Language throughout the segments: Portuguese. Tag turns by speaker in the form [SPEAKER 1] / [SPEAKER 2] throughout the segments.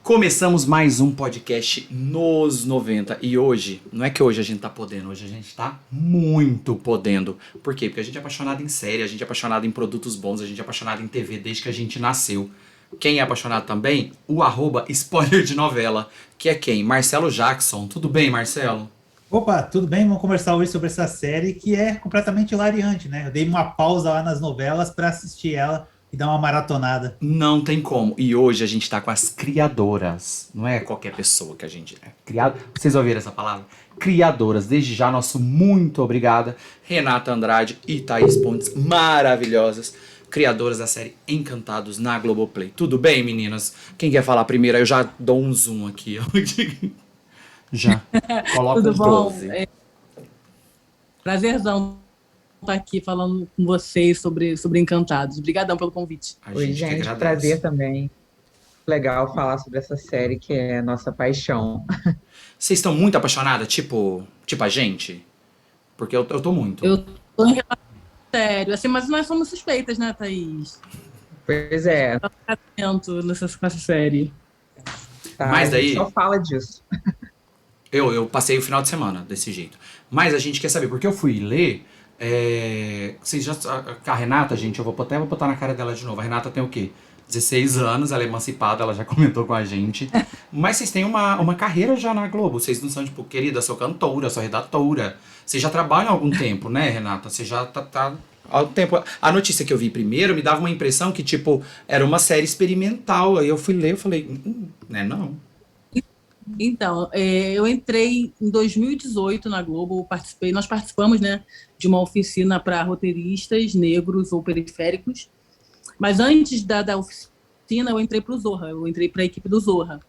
[SPEAKER 1] Começamos mais um podcast nos 90 e hoje, não é que hoje a gente tá podendo, hoje a gente tá muito podendo. Por quê? Porque a gente é apaixonado em série, a gente é apaixonado em produtos bons, a gente é apaixonado em TV desde que a gente nasceu. Quem é apaixonado também? O @spoiler de novela, que é quem? Marcelo Jackson. Tudo bem, Marcelo?
[SPEAKER 2] Opa, tudo bem? Vamos conversar hoje sobre essa série que é completamente hilariante, né? Eu dei uma pausa lá nas novelas para assistir ela e dar uma maratonada.
[SPEAKER 1] Não tem como. E hoje a gente tá com as criadoras. Não é qualquer pessoa que a gente é. Vocês ouviram essa palavra? Criadoras. Desde já, nosso muito obrigada. Renata Andrade e Thaís Pontes, maravilhosas. Criadoras da série Encantados na Globoplay. Tudo bem, meninas? Quem quer falar primeiro? Eu já dou um zoom aqui. Já. Coloca
[SPEAKER 3] Tudo
[SPEAKER 1] um
[SPEAKER 3] bom?
[SPEAKER 1] close.
[SPEAKER 3] Prazerzão estar aqui falando com vocês sobre Encantados. Obrigadão pelo convite.
[SPEAKER 1] A
[SPEAKER 4] Oi,
[SPEAKER 1] gente que
[SPEAKER 4] gente,
[SPEAKER 1] agradece.
[SPEAKER 4] prazer também. Legal falar sobre essa série que é nossa paixão.
[SPEAKER 1] Vocês estão muito apaixonadas? Tipo a gente? Porque eu tô muito.
[SPEAKER 3] Eu tô em relação sério, assim, mas nós somos suspeitas, né, Thaís?
[SPEAKER 4] Pois é,
[SPEAKER 3] Atento com essa série.
[SPEAKER 4] tá?
[SPEAKER 1] Mas
[SPEAKER 4] A gente
[SPEAKER 1] daí-
[SPEAKER 4] só fala disso.
[SPEAKER 1] Eu passei o final de semana desse jeito. Mas a gente quer saber, porque eu fui ler. Vocês já. Com a Renata, gente, eu até vou botar na cara dela de novo. A Renata tem o quê? 16 anos, ela é emancipada, ela já comentou com a gente. Mas vocês têm uma carreira já na Globo. Vocês não são, tipo, querida, sou cantora, sou redatora. Vocês já trabalham há algum tempo, né, Renata? Você já tá há algum tempo. A notícia que eu vi primeiro me dava uma impressão que, tipo, era uma série experimental. Aí eu fui ler, eu falei, né, não.
[SPEAKER 3] Então, eu entrei em 2018 na Globo, nós participamos, né, de uma oficina para roteiristas negros ou periféricos, mas antes da oficina eu entrei para o Zorra, eu entrei para a equipe do Zorra.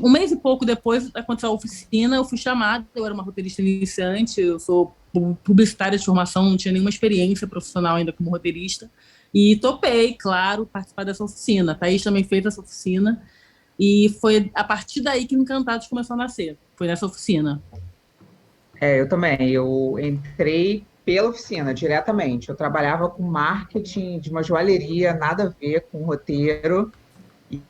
[SPEAKER 3] Um mês e pouco depois aconteceu a oficina, eu fui chamada, eu era uma roteirista iniciante, eu sou publicitária de formação, não tinha nenhuma experiência profissional ainda como roteirista, e topei, claro, participar dessa oficina. A Thaís também fez essa oficina, e foi a partir daí que Encantados começou a nascer. Foi nessa oficina.
[SPEAKER 4] Eu também. Eu entrei pela oficina, diretamente. Eu trabalhava com marketing de uma joalheria, nada a ver com roteiro.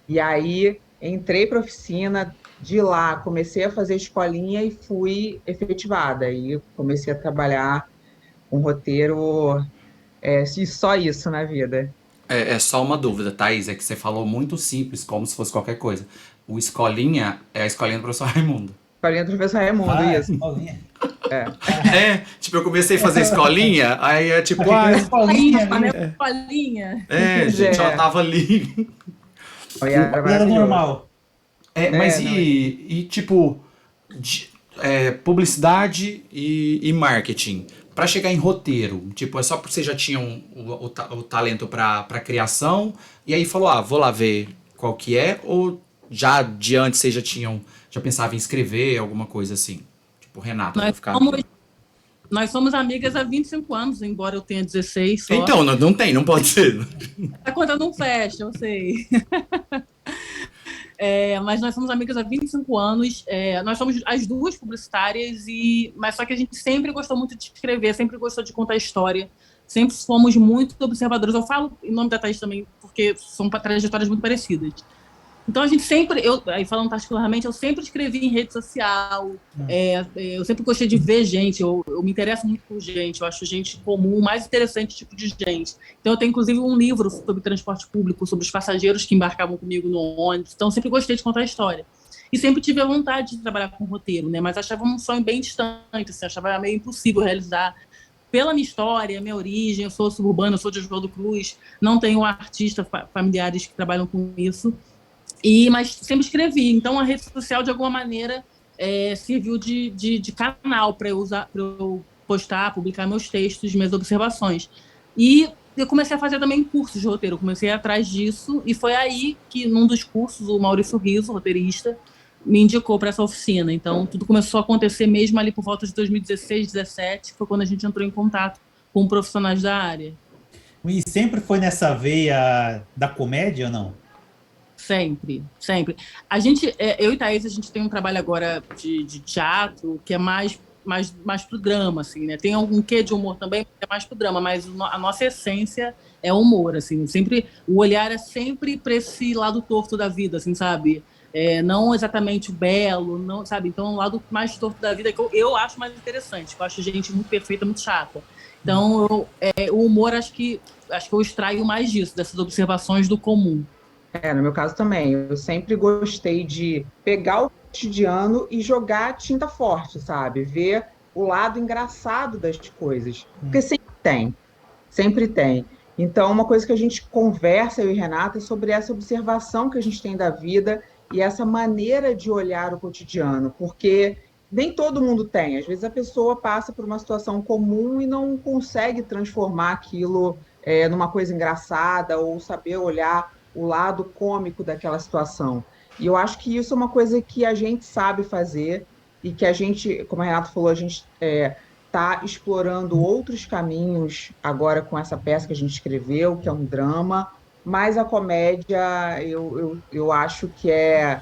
[SPEAKER 4] E aí entrei para a oficina, de lá comecei a fazer escolinha e fui efetivada. E comecei a trabalhar com roteiro, e só isso na vida.
[SPEAKER 1] É só uma dúvida, Thaís, é que você falou muito simples, como se fosse qualquer coisa. O Escolinha é a escolinha do professor Raimundo.
[SPEAKER 4] Escolinha do professor Raimundo, isso.
[SPEAKER 2] escolinha.
[SPEAKER 1] Tipo, eu comecei a fazer escolinha, aí é tipo,
[SPEAKER 2] Escolinha ali.
[SPEAKER 3] Escolinha.
[SPEAKER 1] gente, ela tava ali.
[SPEAKER 4] Era
[SPEAKER 2] Era
[SPEAKER 4] maravilhoso.
[SPEAKER 2] normal.
[SPEAKER 1] Mas
[SPEAKER 4] não,
[SPEAKER 1] tipo, publicidade e marketing. Pra chegar em roteiro, tipo, é só porque vocês já tinham o talento pra criação, e aí falou, vou lá ver qual que é, ou já de antes vocês já pensavam em escrever, alguma coisa assim? Tipo, Renata, vou ficar...
[SPEAKER 3] Nós somos amigas há 25 anos, embora eu tenha 16 só.
[SPEAKER 1] Então, não pode ser.
[SPEAKER 3] A conta não fecha, eu sei. Mas nós somos amigas há 25 anos, nós somos as duas publicitárias, mas só que a gente sempre gostou muito de escrever, sempre gostou de contar história, sempre fomos muito observadores. Eu falo em nome da Thaís também, porque são trajetórias muito parecidas. Então a gente sempre, aí falando particularmente, eu sempre escrevi em rede social, eu sempre gostei de ver gente, eu me interesso muito por gente, eu acho gente comum, o mais interessante tipo de gente. Então eu tenho inclusive um livro sobre transporte público, sobre os passageiros que embarcavam comigo no ônibus, então eu sempre gostei de contar história. E sempre tive a vontade de trabalhar com roteiro, né? Mas achava um sonho bem distante, assim, achava meio impossível realizar. Pela minha história, minha origem, eu sou suburbana, eu sou de Oswaldo Cruz, não tenho artistas familiares que trabalham com isso. Mas sempre escrevi, então a rede social de alguma maneira serviu de canal para eu usar, para eu postar, publicar meus textos, minhas observações. E eu comecei a fazer também cursos de roteiro, comecei atrás disso, e foi aí que num dos cursos o Maurício Riso, roteirista, me indicou para essa oficina. Então tudo começou a acontecer mesmo ali por volta de 2016, 2017, foi quando a gente entrou em contato com profissionais da área.
[SPEAKER 2] E sempre foi nessa veia da comédia ou não?
[SPEAKER 3] Sempre, sempre. A gente, eu e Thaís, a gente tem um trabalho agora de teatro que é mais pro drama, assim, né? Tem algum quê de humor também, que é mais pro drama, mas a nossa essência é humor, assim. Sempre, o olhar é sempre para esse lado torto da vida, assim, sabe? não exatamente o belo, não, sabe? Então, o lado mais torto da vida que eu acho mais interessante, que eu acho gente muito perfeita, muito chata. Então, o humor, acho que eu extraio mais disso, dessas observações do comum.
[SPEAKER 4] No meu caso também. Eu sempre gostei de pegar o cotidiano e jogar tinta forte, sabe? Ver o lado engraçado das coisas. Porque sempre tem. Sempre tem. Então, uma coisa que a gente conversa, eu e Renata, é sobre essa observação que a gente tem da vida e essa maneira de olhar o cotidiano, porque nem todo mundo tem. Às vezes a pessoa passa por uma situação comum e não consegue transformar aquilo numa coisa engraçada ou saber olhar o lado cômico daquela situação. E eu acho que isso é uma coisa que a gente sabe fazer e que a gente, como a Renata falou, a gente está explorando outros caminhos agora com essa peça que a gente escreveu, que é um drama, mas a comédia eu acho que é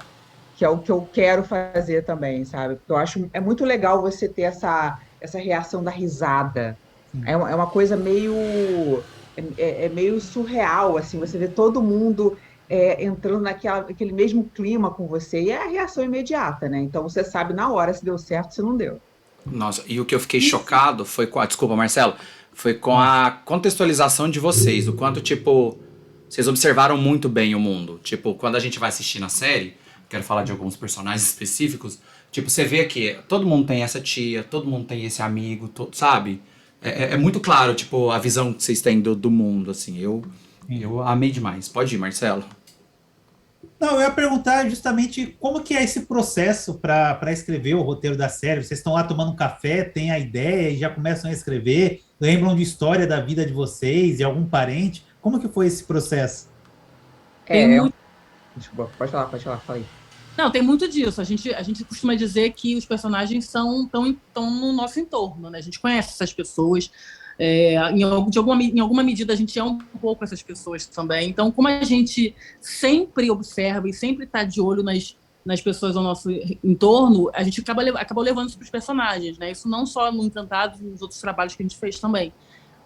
[SPEAKER 4] o que eu quero fazer também, sabe? Porque eu acho é muito legal você ter essa reação da risada. É uma coisa meio surreal, assim, você vê todo mundo entrando naquele mesmo clima com você, e é a reação imediata, né? Então você sabe na hora se deu certo, se não deu.
[SPEAKER 1] Nossa, e o que eu fiquei chocado foi com desculpa, Marcelo, foi com a contextualização de vocês, o quanto, tipo, vocês observaram muito bem o mundo. Tipo, quando a gente vai assistir na série, quero falar de alguns personagens específicos, tipo, você vê que todo mundo tem essa tia, todo mundo tem esse amigo, sabe? É muito claro, tipo, a visão que vocês têm do mundo, assim. Eu amei demais. Pode ir, Marcelo.
[SPEAKER 2] Não, eu ia perguntar justamente como que é esse processo para escrever o roteiro da série. Vocês estão lá tomando um café, têm a ideia e já começam a escrever, lembram de história da vida de vocês, de algum parente? Como que foi esse processo?
[SPEAKER 3] Tem muito...
[SPEAKER 4] Desculpa, pode falar, falei.
[SPEAKER 3] Não, tem muito disso. A gente costuma dizer que os personagens estão no nosso entorno, né? A gente conhece essas pessoas. Em alguma medida, a gente é um pouco essas pessoas também. Então, como a gente sempre observa e sempre está de olho nas pessoas ao nosso entorno, a gente acabou levando isso para os personagens, né? Isso não só no Encantados, nos outros trabalhos que a gente fez também.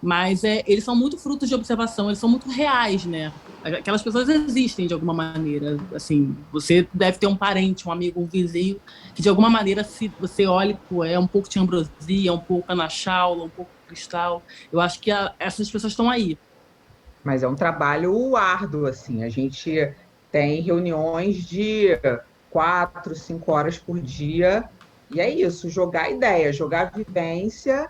[SPEAKER 3] Mas eles são muito frutos de observação, eles são muito reais, né? Aquelas pessoas existem de alguma maneira. Assim, você deve ter um parente, um amigo, um vizinho, que de alguma maneira, se você olha, pô, é um pouco de ambrosia, um pouco Ana Chaula, um pouco Cristal. Eu acho que essas pessoas estão aí.
[SPEAKER 4] Mas é um trabalho árduo, assim. A gente tem reuniões de 4, 5 horas por dia, e é isso, jogar ideia, jogar vivência,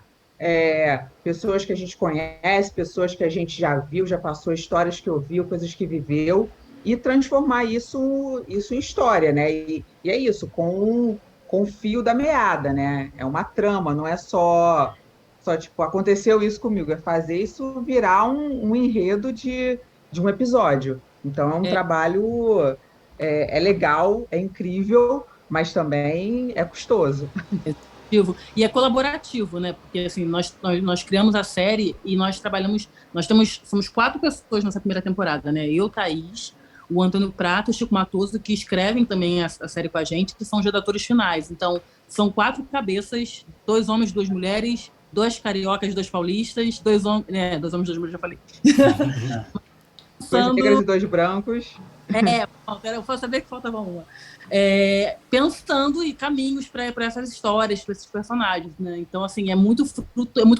[SPEAKER 4] pessoas que a gente conhece, pessoas que a gente já viu, já passou, histórias que ouviu, coisas que viveu, e transformar isso em história, né? E é isso, com o fio da meada, né? É uma trama, não é só tipo, aconteceu isso comigo, é fazer isso virar um enredo de um episódio. Então é um trabalho, é legal, é incrível, mas também é custoso.
[SPEAKER 3] E é colaborativo, né? Porque assim, nós criamos a série e somos 4 pessoas nessa primeira temporada, né? Eu, Thaís, o Antônio Prato e o Chico Matoso, que escrevem também a série com a gente, que são os redatores finais. Então, são 4 cabeças, 2 homens, 2 mulheres, 2 cariocas, 2 paulistas, 2 homens, 2 homens, 2 mulheres, já falei.
[SPEAKER 4] 2 negras e 2 brancos.
[SPEAKER 3] Eu posso saber que faltava uma. Pensando em caminhos para essas histórias, para esses personagens, né? Então, assim, é muito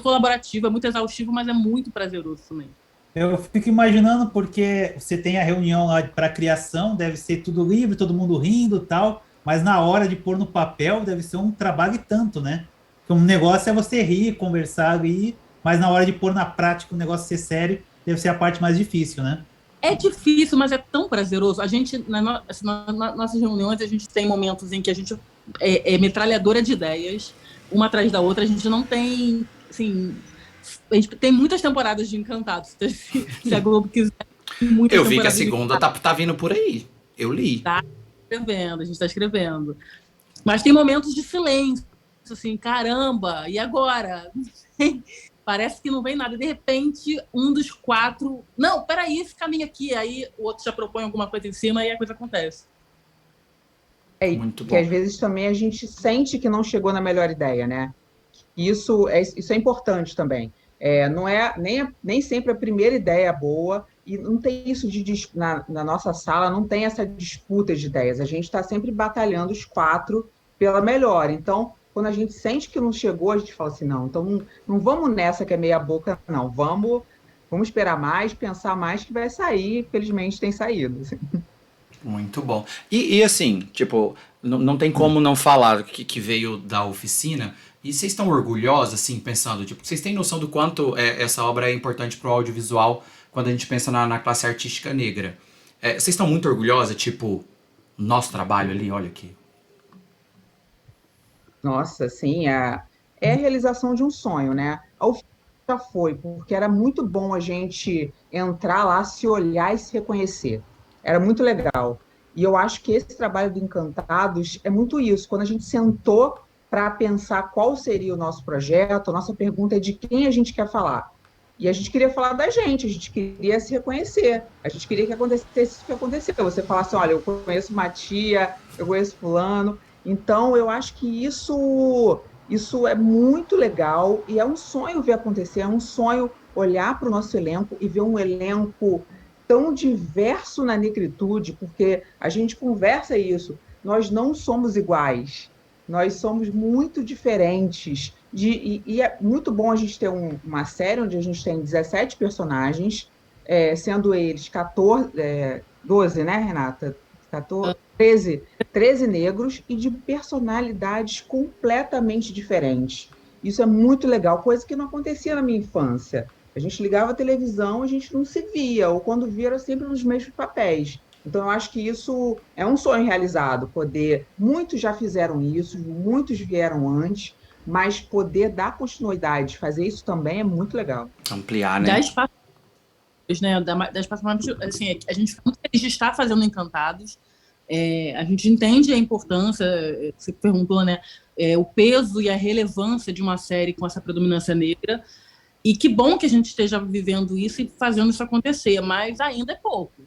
[SPEAKER 3] colaborativo, é muito exaustivo, mas é muito prazeroso também.
[SPEAKER 2] Eu fico imaginando porque você tem a reunião lá para criação, deve ser tudo livre, todo mundo rindo e tal, mas na hora de pôr no papel deve ser um trabalho e tanto, né? Porque um negócio é você rir, conversar ali, mas na hora de pôr na prática o negócio ser sério, deve ser a parte mais difícil, né?
[SPEAKER 3] É difícil, mas é tão prazeroso. A gente, nas nossas reuniões, a gente tem momentos em que a gente é metralhadora de ideias, uma atrás da outra. A gente não tem, assim... A gente tem muitas temporadas de Encantados. Se a Globo quiser...
[SPEAKER 1] Eu vi que a segunda tá vindo por aí. Eu li.
[SPEAKER 3] A gente tá escrevendo. Mas tem momentos de silêncio, assim, caramba, e agora? Parece que não vem nada. De repente, um dos 4... Não, peraí, esse caminho aqui. Aí o outro já propõe alguma coisa em cima e a coisa acontece.
[SPEAKER 4] Muito bom. Que às vezes também a gente sente que não chegou na melhor ideia, né? Isso é importante também. Nem sempre a primeira ideia é boa, E não tem isso na nossa sala, não tem essa disputa de ideias. A gente está sempre batalhando os quatro pela melhor. Então, quando a gente sente que não chegou, a gente fala assim, não, então não vamos nessa que é meia boca, não. Vamos esperar mais, pensar mais que vai sair. Felizmente tem saído. Assim.
[SPEAKER 1] Muito bom. E assim, tipo, não tem como não falar que veio da oficina. E vocês estão orgulhosos, assim, pensando, tipo, vocês têm noção do quanto essa obra é importante pro audiovisual quando a gente pensa na classe artística negra? Vocês estão muito orgulhosos, tipo, nosso trabalho ali, olha aqui.
[SPEAKER 4] Nossa, sim, é a realização de um sonho, né? A oficina já foi, porque era muito bom a gente entrar lá, se olhar e se reconhecer. Era muito legal. E eu acho que esse trabalho do Encantados é muito isso. Quando a gente sentou para pensar qual seria o nosso projeto, a nossa pergunta é de quem a gente quer falar. E a gente queria falar da gente, a gente queria se reconhecer, a gente queria que acontecesse o que aconteceu. Você falasse, olha, eu conheço Matia, eu conheço fulano. Então, eu acho que isso é muito legal e é um sonho ver acontecer, é um sonho olhar para o nosso elenco e ver um elenco tão diverso na negritude, porque a gente conversa isso, nós não somos iguais, nós somos muito diferentes. E é muito bom a gente ter uma série onde a gente tem 17 personagens, sendo eles 14, 12, né, Renata? 14, 13 negros e de personalidades completamente diferentes. Isso é muito legal, coisa que não acontecia na minha infância. A gente ligava a televisão, a gente não se via, ou quando via era sempre nos mesmos papéis. Então, eu acho que isso é um sonho realizado, poder. Muitos já fizeram isso, muitos vieram antes, mas poder dar continuidade, fazer isso também é muito legal.
[SPEAKER 1] Ampliar, né?
[SPEAKER 3] Dá espaço, né? Dá espaço mais, assim, a gente fica muito feliz de estar fazendo Encantados. A gente entende a importância, você perguntou, né? O peso e a relevância de uma série com essa predominância negra. E que bom que a gente esteja vivendo isso e fazendo isso acontecer, mas ainda é pouco.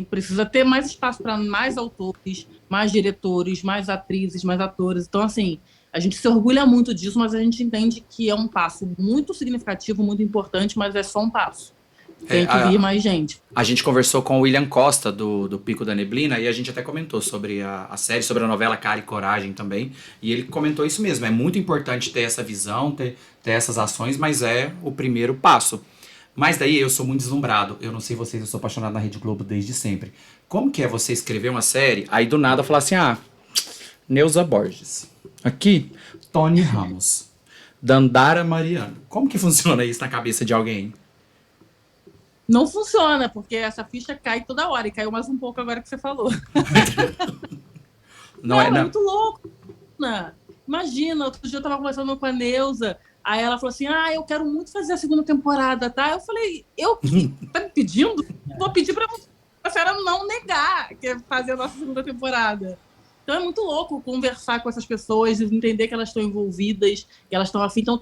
[SPEAKER 3] Precisa ter mais espaço para mais autores, mais diretores, mais atrizes, mais atores. Então, assim, a gente se orgulha muito disso, mas a gente entende que é um passo muito significativo, muito importante, mas é só um passo. Tem que vir mais gente.
[SPEAKER 1] A gente conversou com o William Costa, do Pico da Neblina, e a gente até comentou sobre a série, sobre a novela Cara e Coragem também. E ele comentou isso mesmo, é muito importante ter essa visão, ter essas ações, mas é o primeiro passo. Mas daí eu sou muito deslumbrado. Eu não sei vocês, eu sou apaixonado na Rede Globo desde sempre. Como que é você escrever uma série, aí do nada falar assim, Neuza Borges. Aqui, Tony Ramos. Dandara Mariano. Como que funciona isso na cabeça de alguém?
[SPEAKER 3] Não funciona, porque essa ficha cai toda hora, e caiu mais um pouco agora que você falou. Não, é muito louco. Imagina, outro dia eu tava conversando com a Neuza, aí ela falou assim, eu quero muito fazer a segunda temporada, tá? Eu falei, tá me pedindo? Vou pedir pra a senhora não negar que é fazer a nossa segunda temporada. Então é muito louco conversar com essas pessoas, entender que elas estão envolvidas, que elas estão afim. Então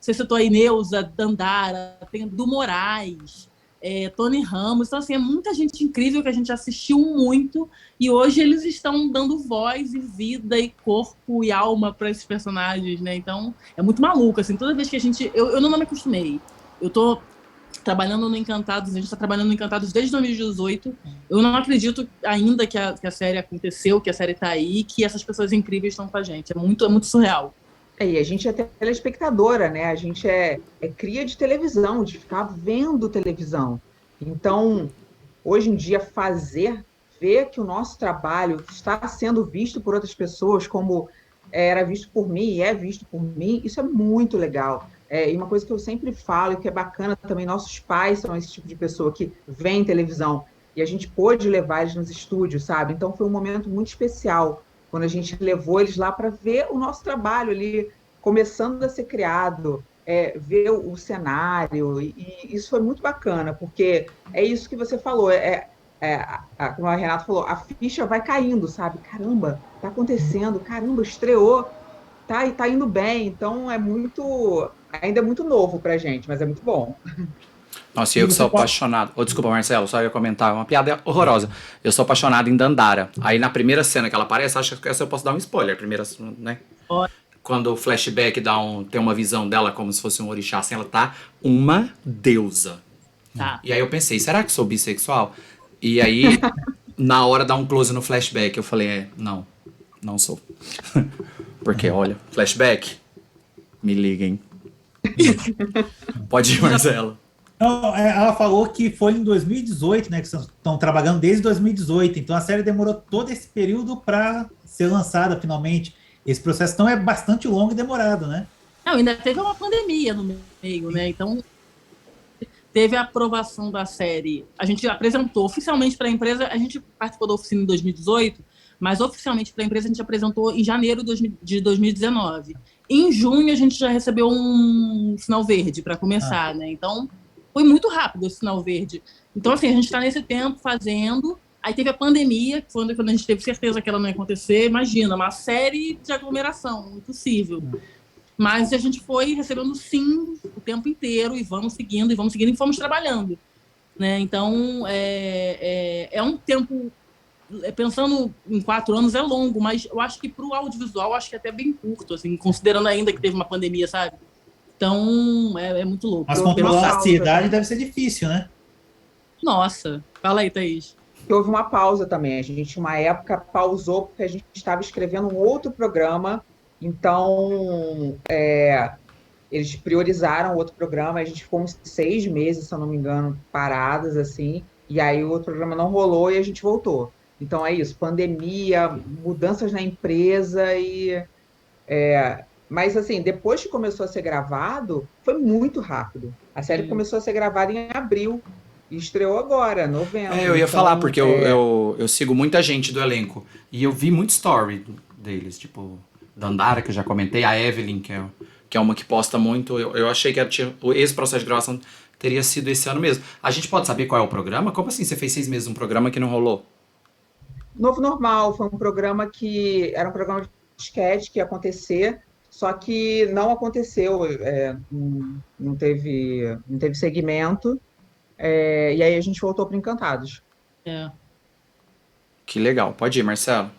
[SPEAKER 3] você citou aí Neuza, Dandara, tem do Moraes, Tony Ramos. Então, assim, é muita gente incrível que a gente assistiu muito e hoje eles estão dando voz e vida e corpo e alma para esses personagens, né? Então, é muito maluco, assim, toda vez que a gente... Eu não me acostumei. Eu tô trabalhando no Encantados, a gente está trabalhando no Encantados desde 2018. Eu não acredito ainda que a série aconteceu, que a série tá aí, que essas pessoas incríveis estão com a gente. É muito surreal.
[SPEAKER 4] E a gente é telespectadora, né? A gente é cria de televisão, de ficar vendo televisão. Então, hoje em dia, ver que o nosso trabalho está sendo visto por outras pessoas, como era visto por mim e é visto por mim, isso é muito legal. E uma coisa que eu sempre falo, e que é bacana também, nossos pais são esse tipo de pessoa que vê televisão, e a gente pôde levar eles nos estúdios, sabe? Então, foi um momento muito especial, quando a gente levou eles lá para ver o nosso trabalho ali, começando a ser criado, ver o cenário, e isso foi muito bacana, porque é isso que você falou, como a Renata falou, a ficha vai caindo, sabe? Caramba, tá acontecendo, caramba, estreou, tá indo bem, então ainda é muito novo pra gente, mas é muito bom.
[SPEAKER 1] Nossa, eu que sou apaixonado. Desculpa, Marcelo, só ia comentar. Uma piada horrorosa. Eu sou apaixonado em Dandara. Aí na primeira cena que ela aparece, acho que essa eu posso dar um spoiler. Primeira, né? Quando o flashback tem uma visão dela como se fosse um orixá, assim, ela tá uma deusa.
[SPEAKER 3] Tá.
[SPEAKER 1] E aí eu pensei, será que sou bissexual? E aí, na hora dá um close no flashback, eu falei, não sou. Porque, olha, flashback, me liguem. Pode ir, Marcelo.
[SPEAKER 2] Não, ela falou que foi em 2018, né? Que vocês estão trabalhando desde 2018. Então a série demorou todo esse período para ser lançada finalmente. Esse processo então é bastante longo e demorado, né?
[SPEAKER 3] Não, ainda teve uma pandemia no meio, né? Então teve a aprovação da série. A gente apresentou oficialmente para a empresa, a gente participou da oficina em 2018, mas oficialmente para a empresa a gente apresentou em janeiro de 2019. Em junho a gente já recebeu um sinal verde para começar, né? Então foi muito rápido esse sinal verde. Então, assim, a gente está nesse tempo fazendo. Aí teve a pandemia, que foi quando a gente teve certeza que ela não ia acontecer. Imagina, uma série de aglomeração, impossível. Mas a gente foi recebendo sim o tempo inteiro e vamos seguindo e fomos trabalhando, né? Então, é um tempo, pensando em 4 anos, é longo, mas eu acho que para o audiovisual, acho que é até bem curto, assim, considerando ainda que teve uma pandemia, sabe? Então, é muito louco.
[SPEAKER 2] Mas controlar a ansiedade deve ser difícil, né?
[SPEAKER 3] Nossa, fala aí, Thaís.
[SPEAKER 4] Houve uma pausa também. A gente, uma época, pausou porque a gente estava escrevendo um outro programa. Então, eles priorizaram o outro programa. A gente ficou uns 6 meses, se eu não me engano, paradas, assim. E aí o outro programa não rolou e a gente voltou. Então, é isso. Pandemia, mudanças na empresa e... Mas, assim, depois que começou a ser gravado, foi muito rápido. A série começou a ser gravada em abril e estreou agora, novembro.
[SPEAKER 1] Eu ia falar, porque eu sigo muita gente do elenco. E eu vi muito story deles, tipo, Dandara, que eu já comentei, a Evelyn, que é uma que posta muito. Eu achei que esse processo de gravação teria sido esse ano mesmo. A gente pode saber qual é o programa? Como assim você fez 6 meses um programa que não rolou?
[SPEAKER 4] Novo Normal foi um programa que era um programa de sketch que ia acontecer, só que não aconteceu, não teve segmento, e aí a gente voltou para Encantados.
[SPEAKER 1] Que legal. Pode ir, Marcelo.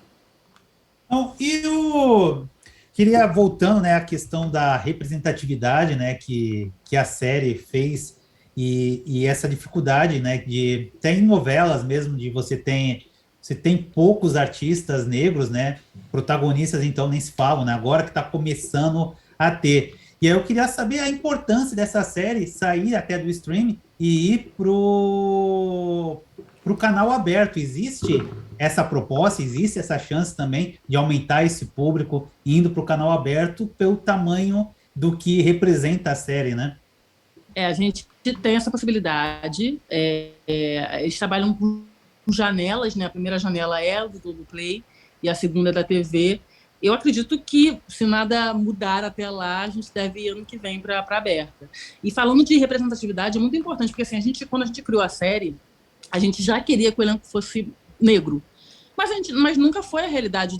[SPEAKER 2] Então, eu queria, voltando, né, à questão da representatividade, né, que a série fez e essa dificuldade, né, de tem novelas mesmo, de você tem poucos artistas negros, né, protagonistas, então nem se falam, né, agora que está começando a ter. E aí eu queria saber a importância dessa série sair até do streaming e ir pro canal aberto. Existe essa proposta, existe essa chance também de aumentar esse público indo para o canal aberto pelo tamanho do que representa a série, né?
[SPEAKER 3] A gente tem essa possibilidade. Eles trabalham com janelas, né? A primeira janela é do Globoplay e a segunda é da TV. Eu acredito que, se nada mudar até lá, a gente deve ir ano que vem para aberta. E falando de representatividade, é muito importante, porque assim, quando a gente criou a série, a gente já queria que o elenco fosse negro. Mas nunca foi a realidade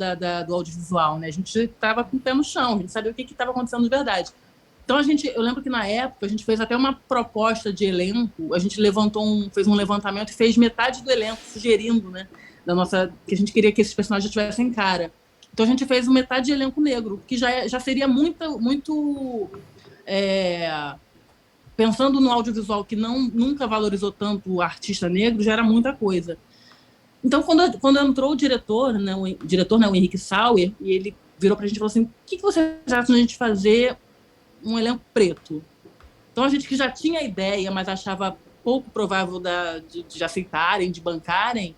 [SPEAKER 3] do audiovisual, né? A gente estava com o pé no chão, a gente sabia o que estava acontecendo de verdade. Então, eu lembro que na época a gente fez até uma proposta de elenco, a gente fez um levantamento e fez metade do elenco sugerindo, né? Que a gente queria que esses personagens tivessem cara. Então a gente fez metade de elenco negro, que já seria muito pensando no audiovisual que nunca valorizou tanto o artista negro, já era muita coisa. Então, quando entrou o diretor, né, o Henrique Sauer, e ele virou pra gente e falou assim: o que você acha de a gente fazer um elenco preto? Então, a gente que já tinha ideia, mas achava pouco provável de aceitarem, de bancarem,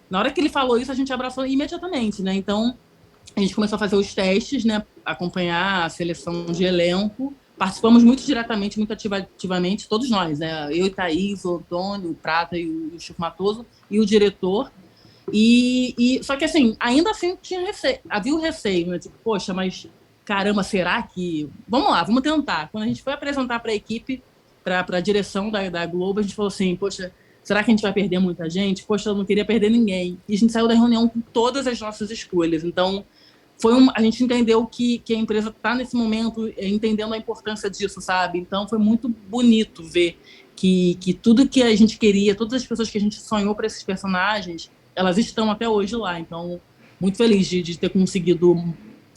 [SPEAKER 3] na hora que ele falou isso, a gente abraçou imediatamente, né? Então, a gente começou a fazer os testes, né, acompanhar a seleção de elenco. Participamos muito diretamente, muito ativamente, todos nós, né? Eu e Thaís, o Antônio, o Prata e o Chico Matoso, e o diretor. Só que, assim, ainda assim havia o receio, né? Tipo, poxa, mas caramba, será que... Vamos lá, vamos tentar. Quando a gente foi apresentar para a equipe, para a direção da Globo, a gente falou assim, poxa, será que a gente vai perder muita gente? Poxa, eu não queria perder ninguém. E a gente saiu da reunião com todas as nossas escolhas. Então, a gente entendeu que a empresa está nesse momento entendendo a importância disso, sabe? Então, foi muito bonito ver que tudo que a gente queria, todas as pessoas que a gente sonhou para esses personagens, elas estão até hoje lá. Então, muito feliz de ter conseguido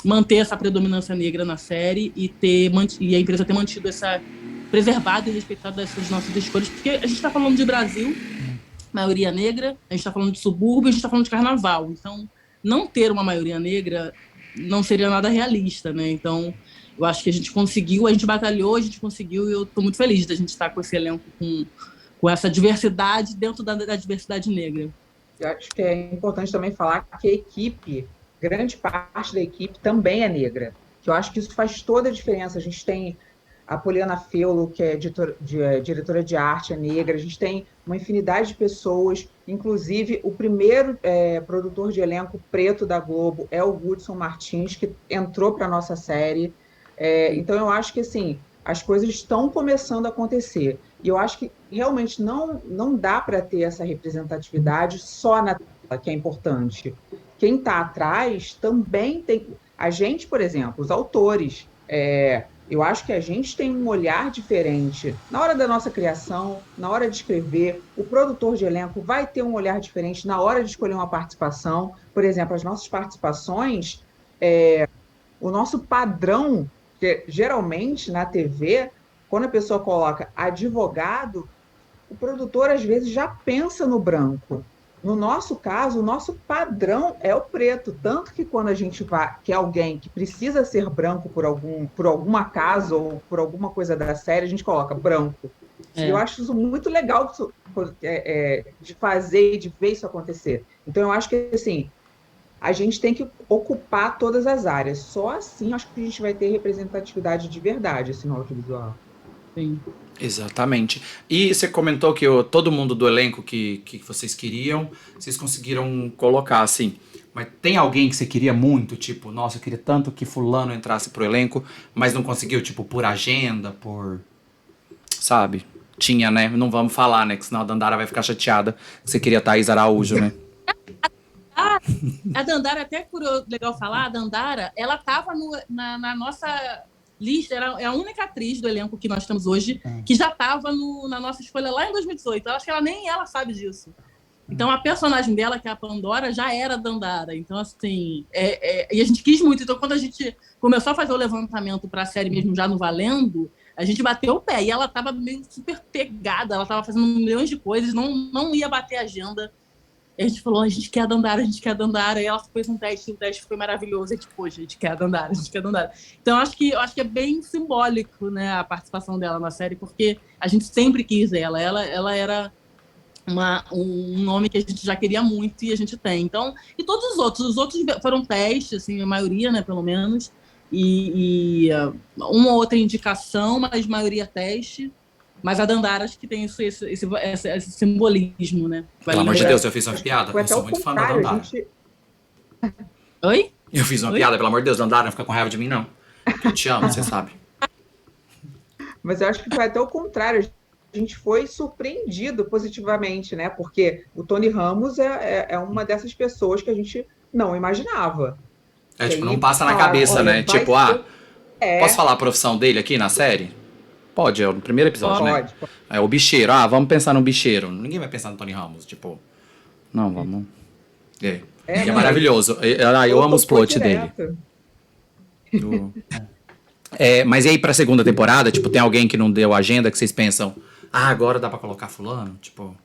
[SPEAKER 3] manter essa predominância negra na série e a empresa ter mantido preservado e respeitado essas nossas escolhas, porque a gente está falando de Brasil, maioria negra, a gente está falando de subúrbio, a gente está falando de carnaval. Então, não ter uma maioria negra não seria nada realista, né? Então, eu acho que a gente conseguiu, a gente batalhou, a gente conseguiu, e eu estou muito feliz da gente estar com esse elenco, com essa diversidade dentro da diversidade negra.
[SPEAKER 4] Eu acho que é importante também falar que a equipe, grande parte da equipe também é negra, que eu acho que isso faz toda a diferença. A gente tem a Poliana Feulo, que é diretora de arte, é negra, a gente tem uma infinidade de pessoas, inclusive o primeiro produtor de elenco preto da Globo é o Hudson Martins, que entrou para a nossa série. Então eu acho que assim, as coisas estão começando a acontecer. E eu acho que realmente não dá para ter essa representatividade só na tela, que é importante. Quem está atrás também tem... A gente, por exemplo, os autores... Eu acho que a gente tem um olhar diferente na hora da nossa criação, na hora de escrever. O produtor de elenco vai ter um olhar diferente na hora de escolher uma participação. Por exemplo, as nossas participações, o nosso padrão, que geralmente na TV, quando a pessoa coloca advogado, o produtor às vezes já pensa no branco. No nosso caso, o nosso padrão é o preto, tanto que quando a gente vai, que é alguém que precisa ser branco por algum acaso ou por alguma coisa da série, a gente coloca branco. E eu acho isso muito legal de fazer e de ver isso acontecer. Então eu acho que assim, a gente tem que ocupar todas as áreas. Só assim acho que a gente vai ter representatividade de verdade assim, no audiovisual.
[SPEAKER 3] Sim.
[SPEAKER 1] Exatamente. E você comentou que todo mundo do elenco que vocês queriam, vocês conseguiram colocar, assim. Mas tem alguém que você queria muito? Tipo, nossa, eu queria tanto que fulano entrasse pro elenco, mas não conseguiu, tipo, por agenda, por... Sabe? Tinha, né? Não vamos falar, né? Que senão a Dandara vai ficar chateada que você queria Thaís Araújo, né?
[SPEAKER 3] A Dandara, até legal falar, a Dandara, ela tava na nossa... lista, é a única atriz do elenco que nós temos hoje que já estava na nossa escolha lá em 2018. Eu acho que nem ela sabe disso. Então, a personagem dela, que é a Pandora, já era Dandara. Então, assim, e a gente quis muito. Então, quando a gente começou a fazer o levantamento para a série mesmo, já no Valendo, a gente bateu o pé. E ela estava meio super pegada, ela estava fazendo milhões de coisas, não ia bater a agenda. E a gente falou, a gente quer a Dandara, a gente quer a Dandara. E ela fez um teste, e o teste foi maravilhoso. E tipo, a gente quer a Dandara, a gente quer a Dandara. Então, eu acho que é bem simbólico, né, a participação dela na série, porque a gente sempre quis ela. Ela era um nome que a gente já queria muito e a gente tem. Então, e todos os outros foram testes, assim, a maioria, né, pelo menos. E uma ou outra indicação, mas maioria teste. Mas a Dandara acho que tem esse simbolismo, né?
[SPEAKER 1] Pelo amor de Deus, eu fiz uma piada. Eu sou muito fã da Dandara.
[SPEAKER 3] Oi?
[SPEAKER 1] Eu fiz uma piada, pelo amor de Deus, Dandara, não fica com raiva de mim, não. Eu te amo, você sabe.
[SPEAKER 4] Mas eu acho que foi até o contrário. A gente foi surpreendido positivamente, né? Porque o Tony Ramos é uma dessas pessoas que a gente não imaginava.
[SPEAKER 1] Tipo, não passa na cabeça, né? Tipo, posso falar a profissão dele aqui na série? Pode, é o primeiro episódio, né?
[SPEAKER 4] Pode.
[SPEAKER 1] É o bicheiro. Vamos pensar no bicheiro. Ninguém vai pensar no Tony Ramos, tipo... Não, vamos... É maravilhoso. Eu amo os plot dele. Mas e aí pra segunda temporada? Tipo, tem alguém que não deu agenda que vocês pensam... agora dá pra colocar fulano? Tipo...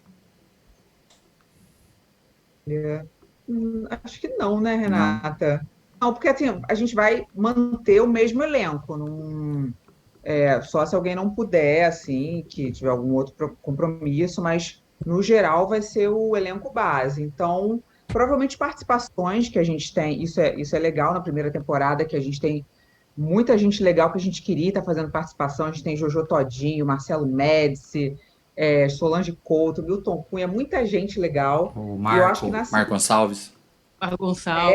[SPEAKER 4] Acho que não, né, Renata? Não, porque assim, a gente vai manter o mesmo elenco. Só se alguém não puder, assim, que tiver algum outro compromisso, mas no geral vai ser o elenco base. Então, provavelmente participações que a gente tem, isso é legal na primeira temporada, que a gente tem muita gente legal que a gente queria estar fazendo participação. A gente tem Jojo Todinho, Marcelo Médici, Solange Couto, Milton Cunha, muita gente legal.
[SPEAKER 1] O Marco Gonçalves.
[SPEAKER 3] Marco Gonçalves.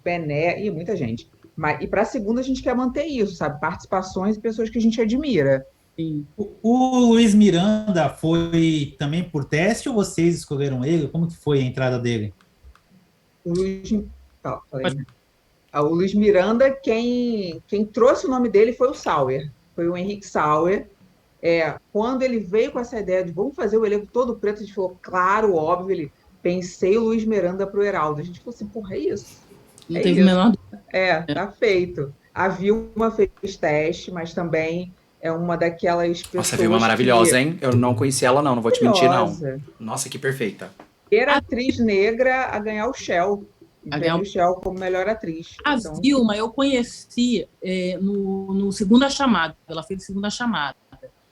[SPEAKER 4] Bené, e muita gente. E para a segunda a gente quer manter isso, sabe? Participações e pessoas que a gente admira.
[SPEAKER 3] Sim.
[SPEAKER 2] O Luiz Miranda foi também por teste ou vocês escolheram ele? Como que foi a entrada dele?
[SPEAKER 4] O Luiz Miranda, quem trouxe o nome dele foi o Sauer, foi o Henrique Sauer. Quando ele veio com essa ideia de vamos fazer o elenco todo preto, a gente falou, claro, óbvio, pensei o Luiz Miranda pro Heraldo. A gente falou assim, porra, é isso.
[SPEAKER 3] Não teve o menor...
[SPEAKER 4] Tá feito. A Vilma fez teste, mas também é uma daquelas pessoas.
[SPEAKER 1] Nossa, a Vilma é maravilhosa, hein? Eu não conheci ela, não vou te mentir, não.
[SPEAKER 4] Maravilhosa.
[SPEAKER 1] Nossa, que perfeita.
[SPEAKER 4] Primeira atriz negra a ganhar o Shell.
[SPEAKER 3] A
[SPEAKER 4] E
[SPEAKER 3] ganhar
[SPEAKER 4] ganhou o Shell como melhor atriz.
[SPEAKER 3] A
[SPEAKER 4] Então,
[SPEAKER 3] Vilma eu conheci no Segunda Chamada. Ela fez Segunda Chamada.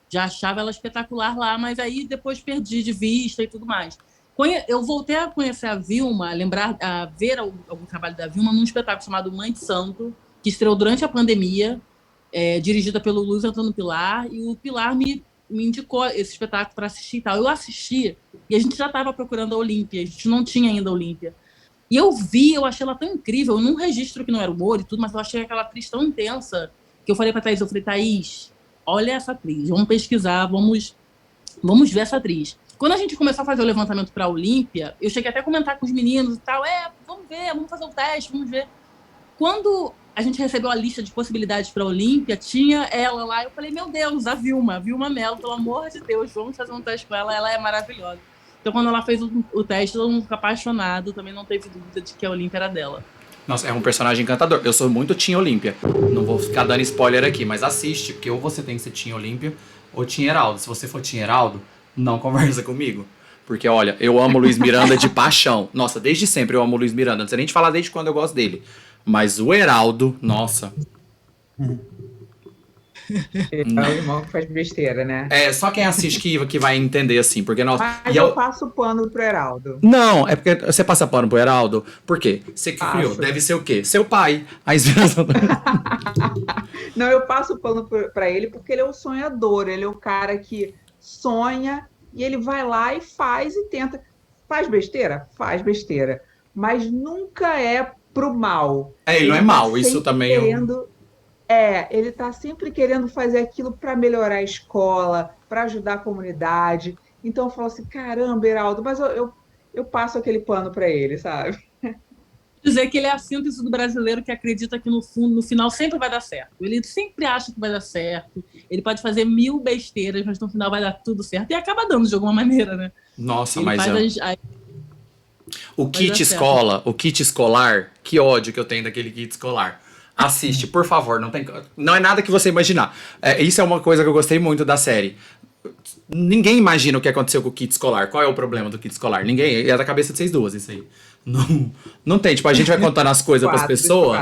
[SPEAKER 3] Já achava ela espetacular lá, mas aí depois perdi de vista e tudo mais. Eu voltei a conhecer a Vilma, a ver algum trabalho da Vilma num espetáculo chamado Mãe de Santo, que estreou durante a pandemia, dirigida pelo Luiz Antônio Pilar, e o Pilar me indicou esse espetáculo para assistir e tal. Eu assisti, e a gente já estava procurando a Olímpia, a gente não tinha ainda a Olímpia. E eu achei ela tão incrível, num registro que não era humor e tudo, mas eu achei aquela atriz tão intensa, que eu falei para Thaís, Thaís, olha essa atriz, vamos pesquisar, vamos ver essa atriz. Quando a gente começou a fazer o levantamento para a Olímpia, eu cheguei até a comentar com os meninos e tal, vamos ver, vamos fazer o teste, vamos ver. Quando a gente recebeu a lista de possibilidades para a Olímpia, tinha ela lá, eu falei, meu Deus, a Vilma Mello, pelo amor de Deus, vamos fazer um teste com ela, ela é maravilhosa. Então, quando ela fez o teste, todo mundo ficou apaixonado, também não teve dúvida de que a Olímpia era dela.
[SPEAKER 1] Nossa, é um personagem encantador. Eu sou muito Team Olímpia. Não vou ficar dando spoiler aqui, mas assiste, porque ou você tem que ser Team Olímpia ou Team Heraldo. Se você for Team Heraldo, não conversa comigo. Porque, olha, eu amo o Luiz Miranda de paixão. Nossa, desde sempre eu amo o Luiz Miranda. Não sei nem te falar desde quando eu gosto dele. Mas o Heraldo, nossa.
[SPEAKER 4] ele é o irmão que faz besteira, né?
[SPEAKER 1] Só quem assiste que vai entender, assim. Porque, nossa.
[SPEAKER 4] Mas eu passo pano pro Heraldo.
[SPEAKER 1] Não, é porque você passa pano pro Heraldo. Por quê? Você que criou. Deve ser o quê? Seu pai. A inspiração.
[SPEAKER 4] Não, eu passo pano pra ele porque ele é o sonhador. Ele é o cara que sonha e ele vai lá e faz e tenta. Faz besteira? Faz besteira. Mas nunca é pro mal.
[SPEAKER 1] Ele não é mal, isso também
[SPEAKER 4] ele tá sempre querendo fazer aquilo para melhorar a escola, para ajudar a comunidade. Então eu falo assim, caramba, Heraldo, mas eu passo aquele pano para ele, sabe?
[SPEAKER 3] Dizer que ele é a síntese do brasileiro que acredita que no final sempre vai dar certo. Ele sempre acha que vai dar certo. Ele pode fazer 1000 besteiras, mas no final vai dar tudo certo. E acaba dando de alguma maneira, né?
[SPEAKER 1] Nossa,
[SPEAKER 3] ele
[SPEAKER 1] mas o kit escola, o kit escolar, que ódio que eu tenho daquele kit escolar. Assiste, por favor, não é nada que você imaginar. Isso é uma coisa que eu gostei muito da série. Ninguém imagina o que aconteceu com o kit escolar. Qual é o problema do kit escolar? Ninguém. É da cabeça de vocês duas, isso aí. Não tem. Tipo, a gente vai contando as coisas pras pessoas.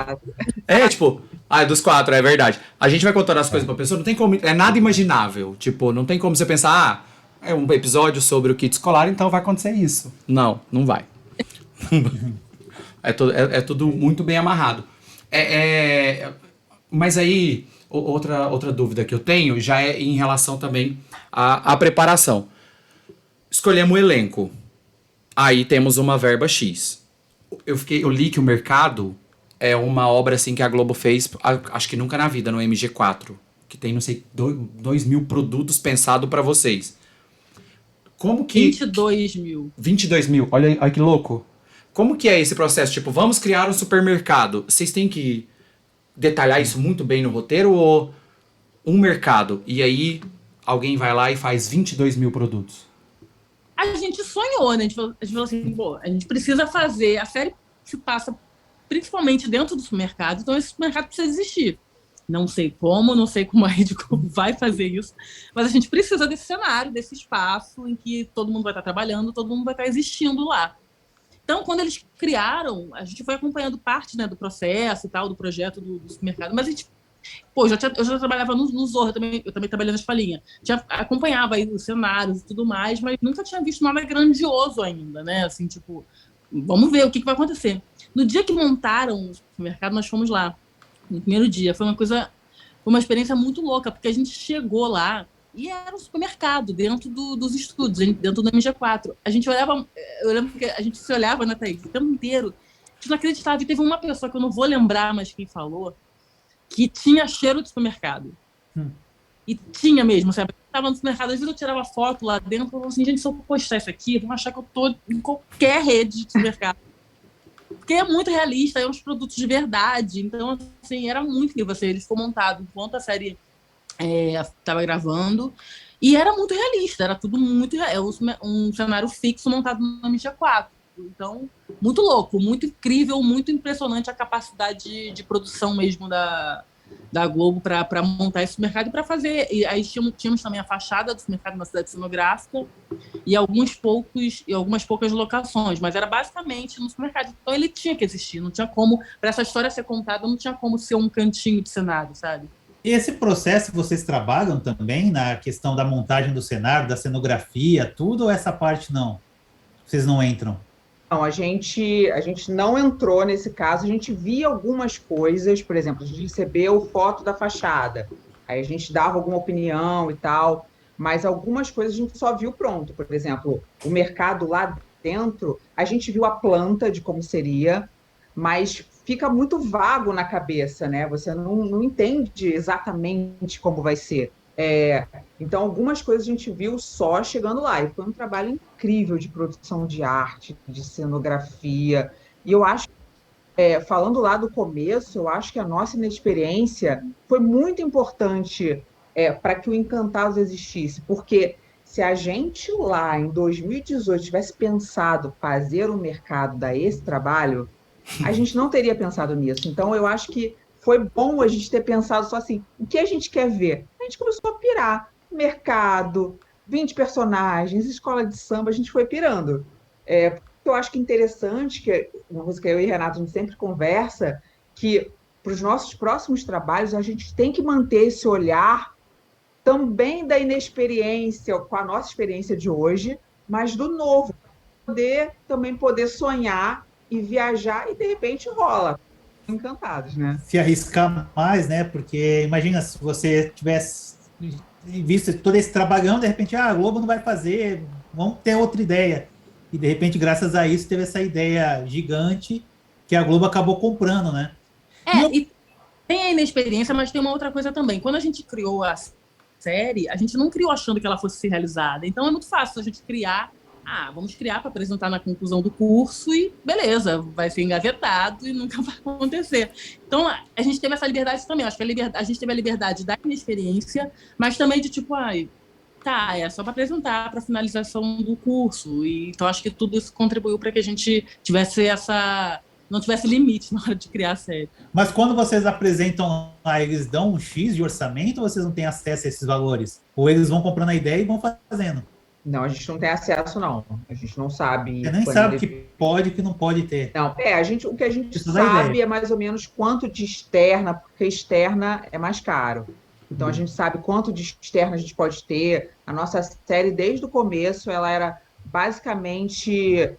[SPEAKER 1] Dos 4, é verdade. A gente vai contando as coisas pra pessoa, não tem como. É nada imaginável. Tipo, não tem como você pensar, é um episódio sobre o kit escolar, então vai acontecer isso. Não vai. É tudo muito bem amarrado. Mas aí, outra dúvida que eu tenho já é em relação também à preparação. Escolhemos o elenco. Aí temos uma verba X. Eu li que o Mercado é uma obra assim que a Globo fez, acho que nunca na vida, no MG4. Que tem, não sei, 2.000 produtos pensados para vocês. Como que...
[SPEAKER 3] 22 mil.
[SPEAKER 1] 22 mil, olha que louco. Como que é esse processo? Tipo, vamos criar um supermercado. Vocês têm que detalhar isso muito bem no roteiro ou um mercado? E aí alguém vai lá e faz 22 mil produtos?
[SPEAKER 3] A gente sonhou, né? A gente falou assim, a gente precisa fazer. A série se passa principalmente dentro do supermercado, então esse supermercado precisa existir. Não sei como a Rede Globo vai fazer isso, mas a gente precisa desse cenário, desse espaço em que todo mundo vai estar trabalhando, todo mundo vai estar existindo lá. Então, quando eles criaram, a gente foi acompanhando parte, né, do processo e tal, do projeto do supermercado, mas a gente, eu já trabalhava no Zorro, eu também trabalhei na Escolinha, acompanhava aí os cenários e tudo mais, mas nunca tinha visto nada grandioso ainda, né, assim, tipo, vamos ver o que vai acontecer. No dia que montaram o supermercado, nós fomos lá, no primeiro dia, foi uma experiência muito louca, porque a gente chegou lá e era um supermercado dentro dos estúdios, dentro do MG4. A gente olhava, eu lembro que a gente se olhava, né, Thaís, o tempo inteiro. A gente não acreditava. E teve uma pessoa que eu não vou lembrar mais quem falou, que tinha cheiro de supermercado. E tinha mesmo, sabe? Eu estava no supermercado, às vezes eu tirava foto lá dentro e falava assim, gente, se eu postar isso aqui, vão achar que eu tô em qualquer rede de supermercado. Porque é muito realista, é uns produtos de verdade. Então, assim, era muito incrível. Assim, ele ficou montado enquanto a série estava gravando. E era muito realista, era tudo muito um cenário fixo montado no Mídia 4. Então, muito louco, muito incrível, muito impressionante a capacidade de produção mesmo da Globo para montar esse mercado e para fazer. E aí tínhamos também a fachada do mercado na cidade cenográfica e algumas poucas locações, mas era basicamente no supermercado. Então ele tinha que existir, não tinha como, para essa história ser contada, não tinha como ser um cantinho de cenário, sabe?
[SPEAKER 2] E esse processo vocês trabalham também na questão da montagem do cenário, da cenografia, tudo, ou essa parte não? Vocês não entram?
[SPEAKER 4] Não, a gente não entrou nesse caso, a gente via algumas coisas, por exemplo, a gente recebeu foto da fachada, aí a gente dava alguma opinião e tal, mas algumas coisas a gente só viu pronto. Por exemplo, o mercado lá dentro, a gente viu a planta de como seria, mas fica muito vago na cabeça, né? Você não entende exatamente como vai ser. Então, algumas coisas a gente viu só chegando lá. E foi um trabalho incrível de produção de arte, de cenografia. E eu acho, falando lá do começo, eu acho que a nossa inexperiência foi muito importante para que o Encantados existisse. Porque se a gente lá em 2018 tivesse pensado fazer o mercado dar esse trabalho, a gente não teria pensado nisso. Então, eu acho que foi bom a gente ter pensado só assim, o que a gente quer ver? A gente começou a pirar. Mercado, 20 personagens, escola de samba, a gente foi pirando. Eu acho que é interessante, que uma coisa que eu e Renato a gente sempre conversa, que para os nossos próximos trabalhos a gente tem que manter esse olhar também da inexperiência, com a nossa experiência de hoje, mas do novo. Também poder sonhar e viajar, e de repente rola. Encantados, né?
[SPEAKER 2] Se arriscar mais, né? Porque imagina se você tivesse visto todo esse trabalhão, de repente, a Globo não vai fazer, vamos ter outra ideia. E de repente, graças a isso, teve essa ideia gigante que a Globo acabou comprando, né?
[SPEAKER 3] E tem a inexperiência, mas tem uma outra coisa também. Quando a gente criou a série, a gente não criou achando que ela fosse ser realizada. Então é muito fácil a gente criar. Vamos criar para apresentar na conclusão do curso e beleza, vai ser engavetado e nunca vai acontecer. Então, a gente teve essa liberdade também. Acho que a gente teve a liberdade da inexperiência, mas também de tipo, é só para apresentar para finalização do curso. E, então, acho que tudo isso contribuiu para que a gente tivesse não tivesse limite na hora de criar a série.
[SPEAKER 2] Mas quando vocês apresentam lá, eles dão um X de orçamento ou vocês não têm acesso a esses valores? Ou eles vão comprando a ideia e vão fazendo?
[SPEAKER 4] Não, a gente não tem acesso, não. A gente não sabe.
[SPEAKER 2] Você nem sabe o que pode e que não pode ter.
[SPEAKER 4] Não, o que a gente sabe é mais ou menos quanto de externa, porque externa é mais caro. Então, a gente sabe quanto de externa a gente pode ter. A nossa série, desde o começo, ela era basicamente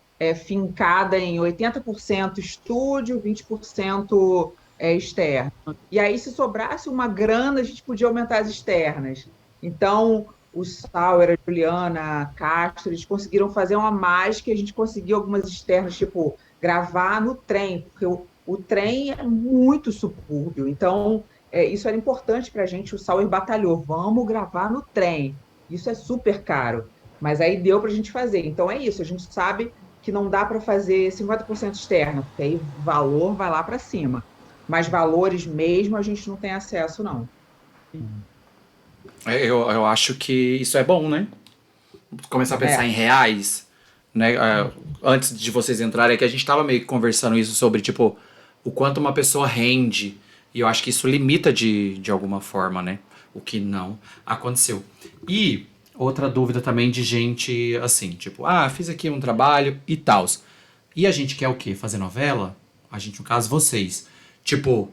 [SPEAKER 4] fincada em 80% estúdio, 20% externo. E aí, se sobrasse uma grana, a gente podia aumentar as externas. Então, o Sauer, a Juliana, a Castro, eles conseguiram fazer uma mágica, a gente conseguiu algumas externas, tipo, gravar no trem, porque o trem é muito subúrbio, então isso era importante para a gente, o Sauer batalhou, vamos gravar no trem, isso é super caro, mas aí deu para a gente fazer, então é isso, a gente sabe que não dá para fazer 50% externa, porque aí o valor vai lá para cima, mas valores mesmo a gente não tem acesso, não.
[SPEAKER 1] Eu acho que isso é bom, né? Começar a pensar em reais, né? Antes de vocês entrarem, é que a gente tava meio que conversando isso sobre, tipo, o quanto uma pessoa rende. E eu acho que isso limita de alguma forma, né? O que não aconteceu. E outra dúvida também de gente assim, tipo, fiz aqui um trabalho e tal. E a gente quer o quê? Fazer novela? A gente, no caso, vocês. Tipo,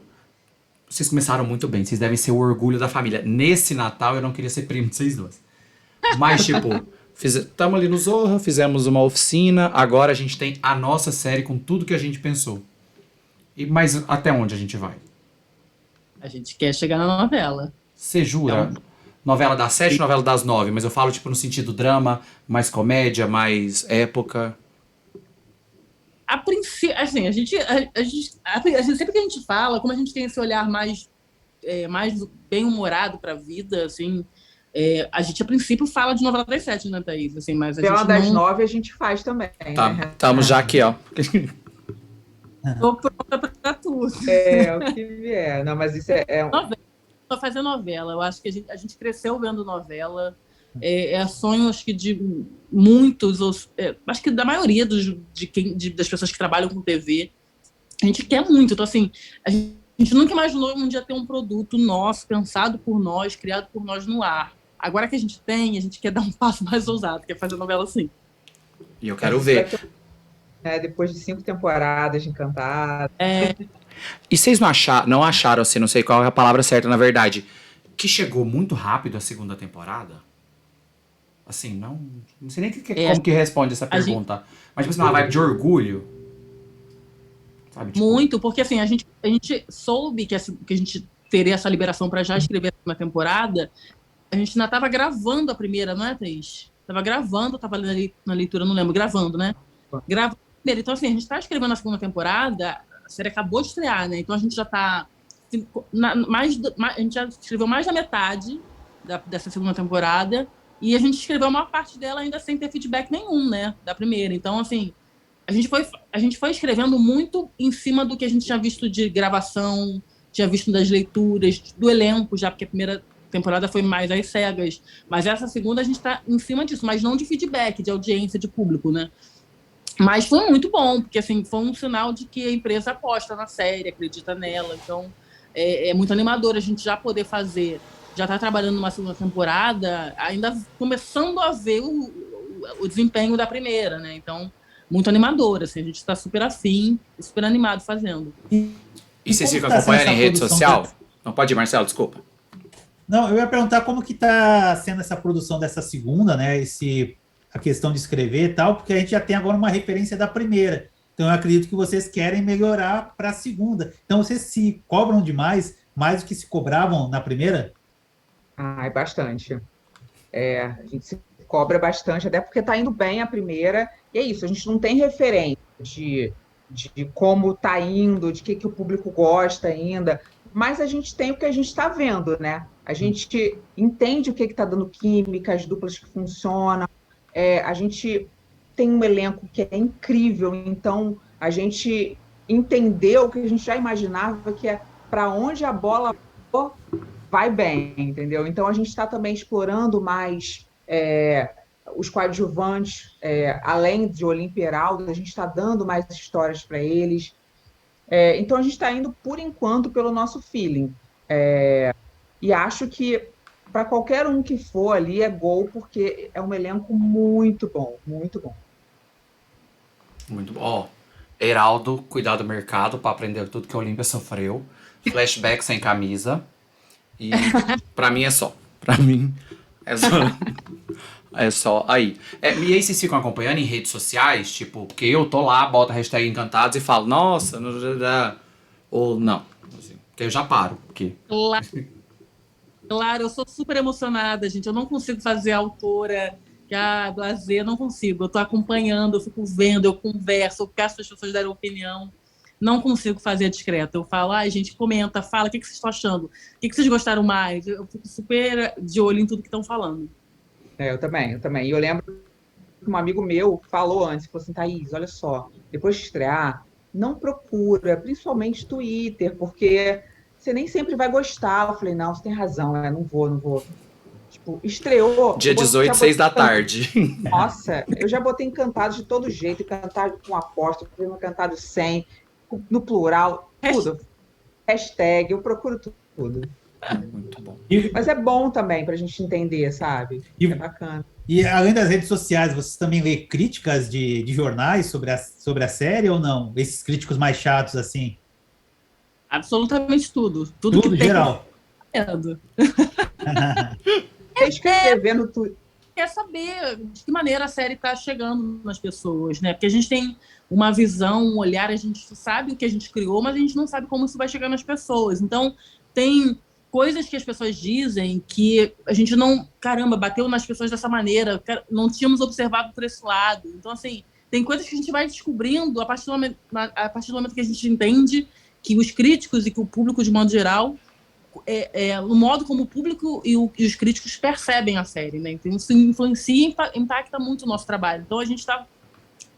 [SPEAKER 1] vocês começaram muito bem, vocês devem ser o orgulho da família. Nesse Natal eu não queria ser primo de vocês duas. Mas, tipo, estamos ali no Zorra, fizemos uma oficina, agora a gente tem a nossa série com tudo que a gente pensou. Mas até onde a gente vai?
[SPEAKER 3] A gente quer chegar na novela.
[SPEAKER 1] Você jura? Então, novela das 7, novela das 9, mas eu falo, tipo, no sentido drama, mais comédia, mais época.
[SPEAKER 3] A princípio, assim, a gente sempre que a gente fala, como a gente tem esse olhar mais bem-humorado para a vida, assim, a gente a princípio fala de novela das 7, né, Thaís? Assim, mas a
[SPEAKER 4] Pela
[SPEAKER 3] gente
[SPEAKER 4] das 9 a gente faz também.
[SPEAKER 1] Tá, estamos já aqui, ó.
[SPEAKER 3] Tô pronta para tudo.
[SPEAKER 4] O que vier. Não, mas isso
[SPEAKER 3] novela. Pra fazer novela. Eu acho que a gente cresceu vendo novela. É sonho, acho que de muitos, acho que da maioria das pessoas que trabalham com TV. A gente quer muito. Então, assim, a gente A gente nunca imaginou um dia ter um produto nosso, pensado por nós, criado por nós no ar. Agora que a gente tem, a gente quer dar um passo mais ousado, quer fazer novela assim.
[SPEAKER 1] E eu quero ver.
[SPEAKER 4] Depois de 5 temporadas de Encantado.
[SPEAKER 1] E vocês não acharam, assim, não sei qual é a palavra certa, na verdade, que chegou muito rápido a segunda temporada? Assim, não sei nem como que responde essa pergunta. Mas, tipo assim, uma vibe de orgulho. Sabe, tipo...
[SPEAKER 3] Muito, porque assim, a gente soube que a gente teria essa liberação para já escrever a segunda temporada. A gente ainda estava gravando a primeira, não é, Thaís? Estava gravando, estava ali na leitura, não lembro, gravando, né? Gravando a primeira. Então, assim, a gente está escrevendo a segunda temporada, a série acabou de estrear, né? Então a gente já está. A gente já escreveu mais da metade dessa segunda temporada e a gente escreveu a maior parte dela ainda sem ter feedback nenhum, né? Da primeira. Então, assim, a gente foi escrevendo muito em cima do que a gente tinha visto de gravação, tinha visto das leituras, do elenco, já porque a primeira temporada foi mais às cegas. Mas essa segunda a gente está em cima disso, mas não de feedback, de audiência, de público, né? Mas foi muito bom, porque assim, foi um sinal de que a empresa aposta na série, acredita nela. Então, é muito animador a gente já poder fazer, já está trabalhando numa segunda temporada, ainda começando a ver o desempenho da primeira, né? Então, muito animador, assim, a gente está super afim, super animado fazendo.
[SPEAKER 1] E vocês ficam acompanhando em rede social? Não, pode ir, Marcelo, desculpa.
[SPEAKER 2] Não, eu ia perguntar como que está sendo essa produção dessa segunda, né? A questão de escrever e tal, porque a gente já tem agora uma referência da primeira. Então, eu acredito que vocês querem melhorar para a segunda. Então, vocês se cobram demais, mais do que se cobravam na primeira?
[SPEAKER 4] Ai, bastante. A gente se cobra bastante, até porque está indo bem a primeira. E é isso, a gente não tem referência de como está indo, de que o público gosta ainda, mas a gente tem o que a gente está vendo, né? A gente entende o que está dando química, as duplas que funcionam. A gente tem um elenco que é incrível, então a gente entendeu o que a gente já imaginava, que é para onde a bola vai bem, entendeu? Então a gente está também explorando mais os coadjuvantes, além de Olímpia e Heraldo, a gente está dando mais histórias para eles. Então a gente está indo, por enquanto, pelo nosso feeling. E acho que para qualquer um que for ali é gol, porque é um elenco muito bom, muito bom.
[SPEAKER 1] Muito bom. Ó, Heraldo, cuidar do mercado para aprender tudo que a Olímpia sofreu. Flashback sem camisa. E pra mim é só. Pra mim é só. É só aí. E aí vocês ficam acompanhando em redes sociais? Tipo, porque eu tô lá, boto a hashtag Encantados e falo, nossa, ou não. Assim, porque eu já paro. Porque...
[SPEAKER 3] Claro, eu sou super emocionada, gente. Eu não consigo fazer a autora, blazer, não consigo. Eu tô acompanhando, eu fico vendo, eu converso, eu peço as pessoas darem opinião. Não consigo fazer discreto. Eu falo, gente, comenta, fala, o que vocês estão achando? O que vocês gostaram mais? Eu fico super de olho em tudo que estão falando.
[SPEAKER 4] Eu também. E eu lembro que um amigo meu falou antes, falou assim, Thaís, olha só, depois de estrear, não procura, principalmente Twitter, porque você nem sempre vai gostar. Eu falei, não, você tem razão, não vou. Tipo, estreou...
[SPEAKER 1] Dia 18, 6 da tarde.
[SPEAKER 4] Nossa, eu já botei Encantados de todo jeito, Encantado com apóstolo, Encantado sem, no plural, tudo. Hashtag, eu procuro tudo.
[SPEAKER 1] Muito bom.
[SPEAKER 4] Mas é bom também pra gente entender, sabe? É bacana.
[SPEAKER 2] E além das redes sociais, vocês também lê críticas de jornais sobre a série ou não? Esses críticos mais chatos, assim?
[SPEAKER 3] Absolutamente tudo. Tudo que
[SPEAKER 2] geral.
[SPEAKER 4] Escrever no Twitter.
[SPEAKER 3] Quer saber de que maneira a série está chegando nas pessoas, né? Porque a gente tem uma visão, um olhar, a gente sabe o que a gente criou, mas a gente não sabe como isso vai chegar nas pessoas. Então, tem coisas que as pessoas dizem que a gente não... Caramba, bateu nas pessoas dessa maneira, não tínhamos observado por esse lado. Então, assim, tem coisas que a gente vai descobrindo a partir do momento que a gente entende que os críticos e que o público, de modo geral... no modo como o público e os críticos percebem a série, né? Então isso influencia e impacta muito o nosso trabalho. Então a gente está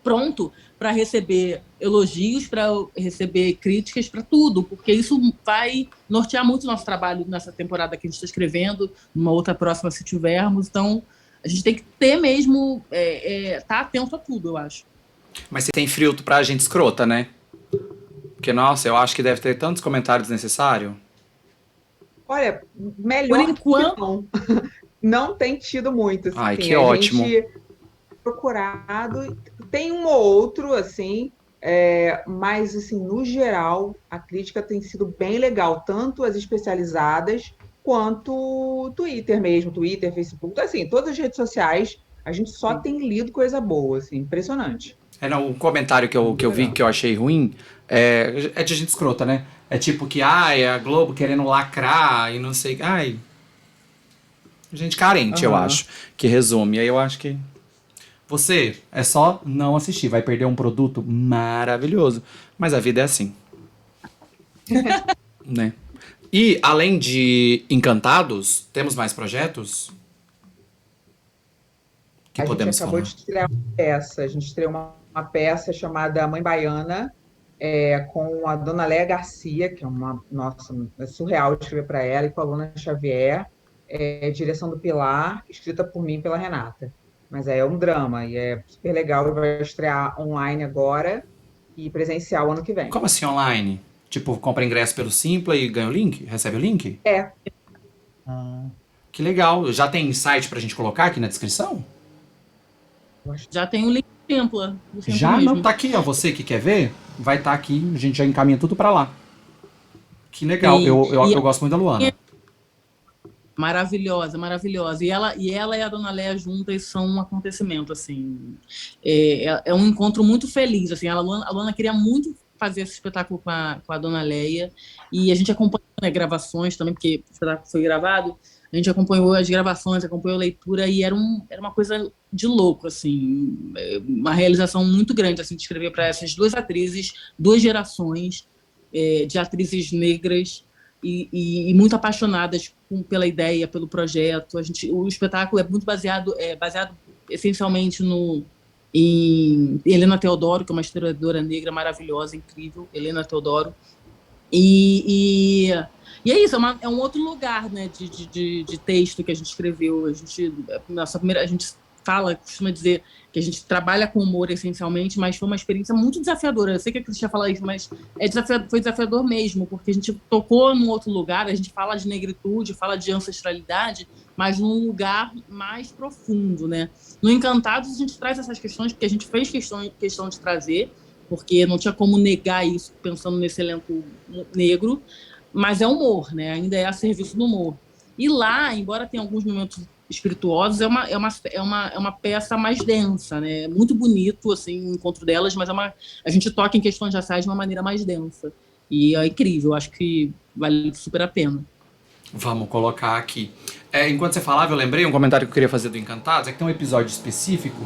[SPEAKER 3] pronto para receber elogios, para receber críticas, para tudo, porque isso vai nortear muito o nosso trabalho nessa temporada que a gente está escrevendo, numa outra próxima se tivermos. Então a gente tem que ter mesmo, tá atento a tudo, eu acho.
[SPEAKER 1] Mas você tem filtro pra gente escrota, né? Porque, nossa, eu acho que deve ter tantos comentários necessários.
[SPEAKER 4] Olha,
[SPEAKER 3] Por
[SPEAKER 4] melhor que
[SPEAKER 3] enquanto,
[SPEAKER 4] não. Não tem tido muito,
[SPEAKER 1] Ai,
[SPEAKER 4] assim.
[SPEAKER 1] que
[SPEAKER 4] A
[SPEAKER 1] ótimo.
[SPEAKER 4] gente procurado, tem um ou outro, assim, mas, assim, no geral, a crítica tem sido bem legal, tanto as especializadas quanto o Twitter mesmo, Twitter, Facebook, assim, todas as redes sociais, a gente só tem lido coisa boa, assim, impressionante.
[SPEAKER 1] Não, o comentário que
[SPEAKER 4] Muito
[SPEAKER 1] eu vi
[SPEAKER 4] legal.
[SPEAKER 1] que eu achei ruim é de gente escrota, né? É tipo que, ai, é a Globo querendo lacrar e não sei. Ai, gente carente, eu
[SPEAKER 4] Aham.
[SPEAKER 1] acho, que resume. Aí eu acho que você é só não assistir, vai perder um produto maravilhoso. Mas a vida é assim, né? E além de Encantados, temos mais projetos que
[SPEAKER 4] A gente
[SPEAKER 1] podemos
[SPEAKER 4] acabou de
[SPEAKER 1] falar.
[SPEAKER 4] estrear uma peça, a gente estreou uma peça chamada Mãe Baiana, com a Dona Léa Garcia, que é uma, nossa, é surreal de escrever para ela, e com a Luna Xavier, direção do Pilar, escrita por mim e pela Renata. Mas é um drama e é super legal e vai estrear online agora e presencial ano que vem.
[SPEAKER 1] Como assim online? Tipo, compra ingresso pelo Simpla e ganha o link? Recebe o link?
[SPEAKER 4] É,
[SPEAKER 2] Ah,
[SPEAKER 1] Que legal. Já tem site pra gente colocar aqui na descrição?
[SPEAKER 4] eu acho
[SPEAKER 3] já tem o link do Simpla
[SPEAKER 1] Já não
[SPEAKER 3] mesmo.
[SPEAKER 1] tá aqui, ó. Você que quer ver, vai estar aqui. A gente já encaminha tudo pra lá. Que legal.
[SPEAKER 3] Sim. E
[SPEAKER 1] Eu gosto muito da
[SPEAKER 3] é
[SPEAKER 1] Luana.
[SPEAKER 3] maravilhosa, maravilhosa. E ela e a Dona Léa juntas são um acontecimento, assim. É um encontro muito feliz, assim. A Luana queria muito fazer esse espetáculo com a Dona Leia, e a gente acompanhou, né, gravações também, porque o espetáculo foi gravado. A gente acompanhou as gravações, acompanhou a leitura, e era uma coisa de louco, assim. Uma realização muito grande, assim, de escrever para essas duas atrizes, duas gerações de atrizes negras e muito apaixonadas pela ideia, pelo projeto. O espetáculo é muito baseado essencialmente em Helena Teodoro, que é uma historiadora negra maravilhosa, incrível, Helena Teodoro. E, e, e é isso, é um outro lugar, né, de texto que a gente escreveu. A gente costuma dizer que a gente trabalha com humor essencialmente, mas foi uma experiência muito desafiadora. Eu sei que a Cris ia falar isso, mas foi desafiador mesmo, porque a gente tocou num outro lugar, a gente fala de negritude, fala de ancestralidade, mas num lugar mais profundo, né? No Encantados, a gente traz essas questões, porque a gente fez questão de trazer, porque não tinha como negar isso pensando nesse elenco negro, mas é humor, né? Ainda é a serviço do humor. E lá, embora tenha alguns momentos espirituosos, é uma peça mais densa, né? É muito bonito, assim, o encontro delas, mas a gente toca em questões raciais de uma maneira mais densa. E é incrível, acho que vale super a pena.
[SPEAKER 1] Vamos colocar aqui. Enquanto você falava, eu lembrei um comentário que eu queria fazer do Encantados. É que tem um episódio específico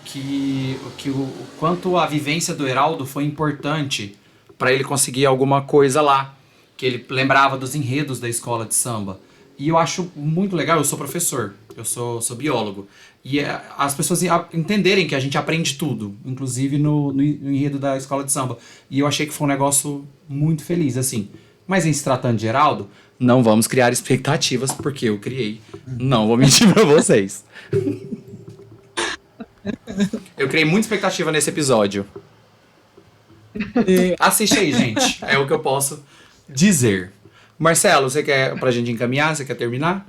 [SPEAKER 1] que o quanto a vivência do Heraldo foi importante para ele conseguir alguma coisa lá. Que ele lembrava dos enredos da escola de samba. E eu acho muito legal, eu sou professor, eu sou biólogo. E as pessoas entenderem que a gente aprende tudo, inclusive no enredo da escola de samba. E eu achei que foi um negócio muito feliz, assim. Mas em se tratando de Heraldo, não vamos criar expectativas, porque eu criei. Não vou mentir pra vocês. Eu criei muita expectativa nesse episódio. Assiste aí, gente. É o que eu posso dizer. Marcelo, você quer pra gente encaminhar? Você quer terminar?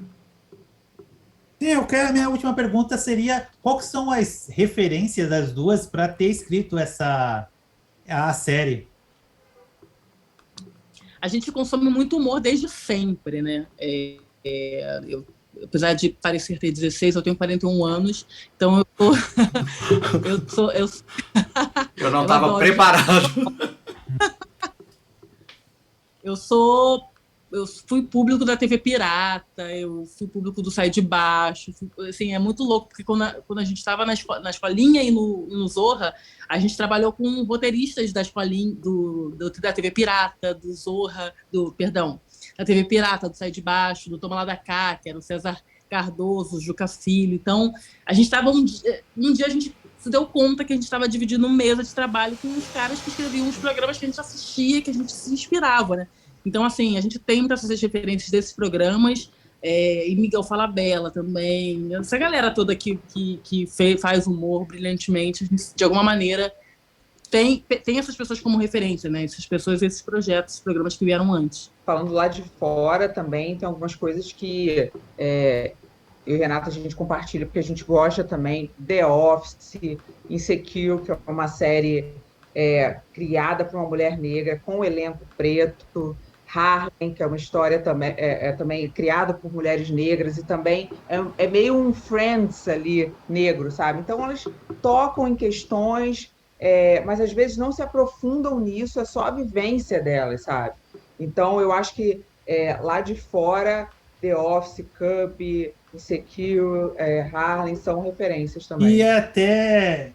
[SPEAKER 2] sim, eu quero. A minha última pergunta seria: qual que são as referências das duas para ter escrito a série?
[SPEAKER 3] A gente consome muito humor desde sempre, né? Apesar de parecer ter 16, eu tenho 41 anos, então eu
[SPEAKER 1] Eu não
[SPEAKER 3] eu
[SPEAKER 1] tava
[SPEAKER 3] adoro.
[SPEAKER 1] preparado.
[SPEAKER 3] Eu sou. Eu fui público da TV Pirata, eu fui público do Sai de Baixo. Assim, é muito louco, porque quando a gente estava na escolinha e no Zorra, a gente trabalhou com roteiristas da escolinha, da TV Pirata, do Zorra, perdão, da TV Pirata, do Sai de Baixo, do Toma Lá da Cá, que era o César Cardoso, o Juca Filho. Então, a gente estava um dia a gente se deu conta que a gente estava dividindo mesa de trabalho com os caras que escreviam os programas que a gente assistia, que a gente se inspirava, né? Então, assim, a gente tem muitas essas referências desses programas, e Miguel Falabella também, essa galera toda que faz humor brilhantemente, a gente, de alguma maneira tem essas pessoas como referência, né? Essas pessoas, esses projetos, esses programas que vieram antes.
[SPEAKER 4] Falando lá de fora também, tem algumas coisas que eu e Renata a gente compartilha, porque a gente gosta também. The Office, Insecure, que é uma série criada por uma mulher negra, com um elenco preto. Harlem, que é uma história também criada por mulheres negras, e também é meio um Friends ali negro, sabe? Então elas tocam em questões, mas às vezes não se aprofundam nisso, é só a vivência delas, sabe? Então eu acho que lá de fora, The Office, Cup, Insecure, Harlem são referências também.
[SPEAKER 2] E é até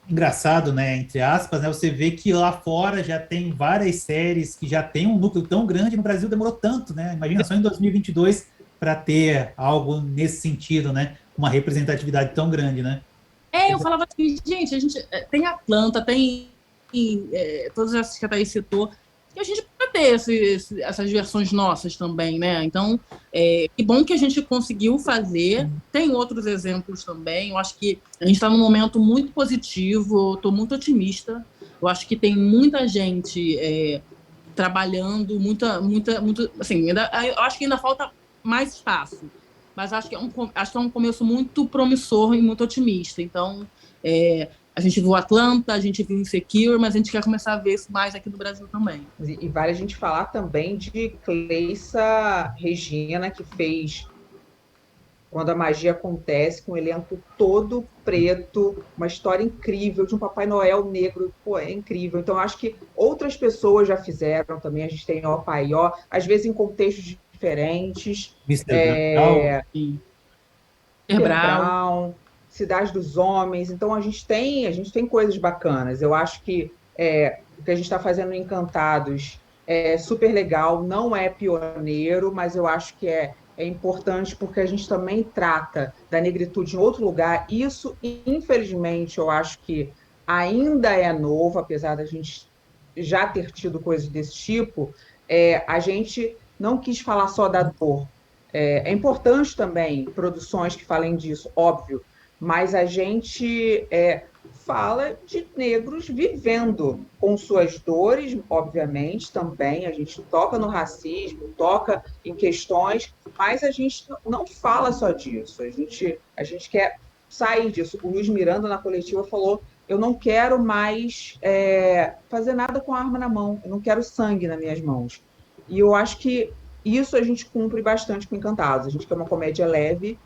[SPEAKER 2] engraçado, né, entre aspas, né, você vê que lá fora já tem várias séries que já tem um núcleo tão grande, no Brasil demorou tanto, né? Imagina só em 2022 para ter algo nesse sentido, né? Uma representatividade tão grande, né?
[SPEAKER 3] Eu falava assim, gente, a gente tem Atlanta, tem todas essas que a Thaís citou, e a gente pode ter essas versões nossas também, né? Então, que bom que a gente conseguiu fazer. Tem outros exemplos também. Eu acho que a gente está num momento muito positivo, estou muito otimista. Eu acho que tem muita gente trabalhando, muita, assim, eu acho que ainda falta mais espaço, mas acho que é um começo muito promissor e muito otimista. Então, a gente viu Atlanta, a gente viu Insecure, mas a gente quer começar a ver isso mais aqui no Brasil também.
[SPEAKER 4] E vale a gente falar também de Cleissa Regina, que fez Quando a Magia Acontece, com um elenco todo preto, uma história incrível de um Papai Noel negro, pô, é incrível. Então, acho que outras pessoas já fizeram também, a gente tem Ó Pai Ó, às vezes em contextos diferentes.
[SPEAKER 2] Mr.
[SPEAKER 4] Brown, Cidade dos Homens. Então a gente tem coisas bacanas. Eu acho que o que a gente está fazendo em Encantados é super legal, não é pioneiro, mas eu acho que é importante porque a gente também trata da negritude em outro lugar. Isso, infelizmente, eu acho que ainda é novo, apesar da gente já ter tido coisas desse tipo. A gente não quis falar só da dor. É importante também produções que falem disso, óbvio, mas a gente fala de negros vivendo com suas dores, obviamente, também. A gente toca no racismo, toca em questões, mas a gente não fala só disso. A gente quer sair disso. O Luiz Miranda, na coletiva, falou: eu não quero mais fazer nada com a arma na mão, eu não quero sangue nas minhas mãos. E eu acho que isso a gente cumpre bastante com Encantados. A gente quer uma comédia leve,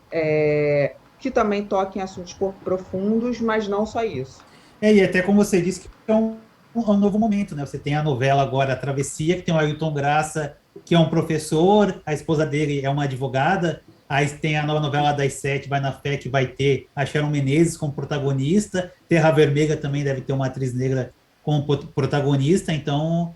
[SPEAKER 4] que também toca em assuntos profundos, mas não só isso.
[SPEAKER 2] E até como você disse, que é um novo momento, né? Você tem a novela agora, A Travessia, que tem o Ailton Graça, que é um professor, a esposa dele é uma advogada. Aí tem a nova novela das 7, Vai na Fé, que vai ter a Sharon Menezes como protagonista. Terra Vermelha também deve ter uma atriz negra como protagonista. Então,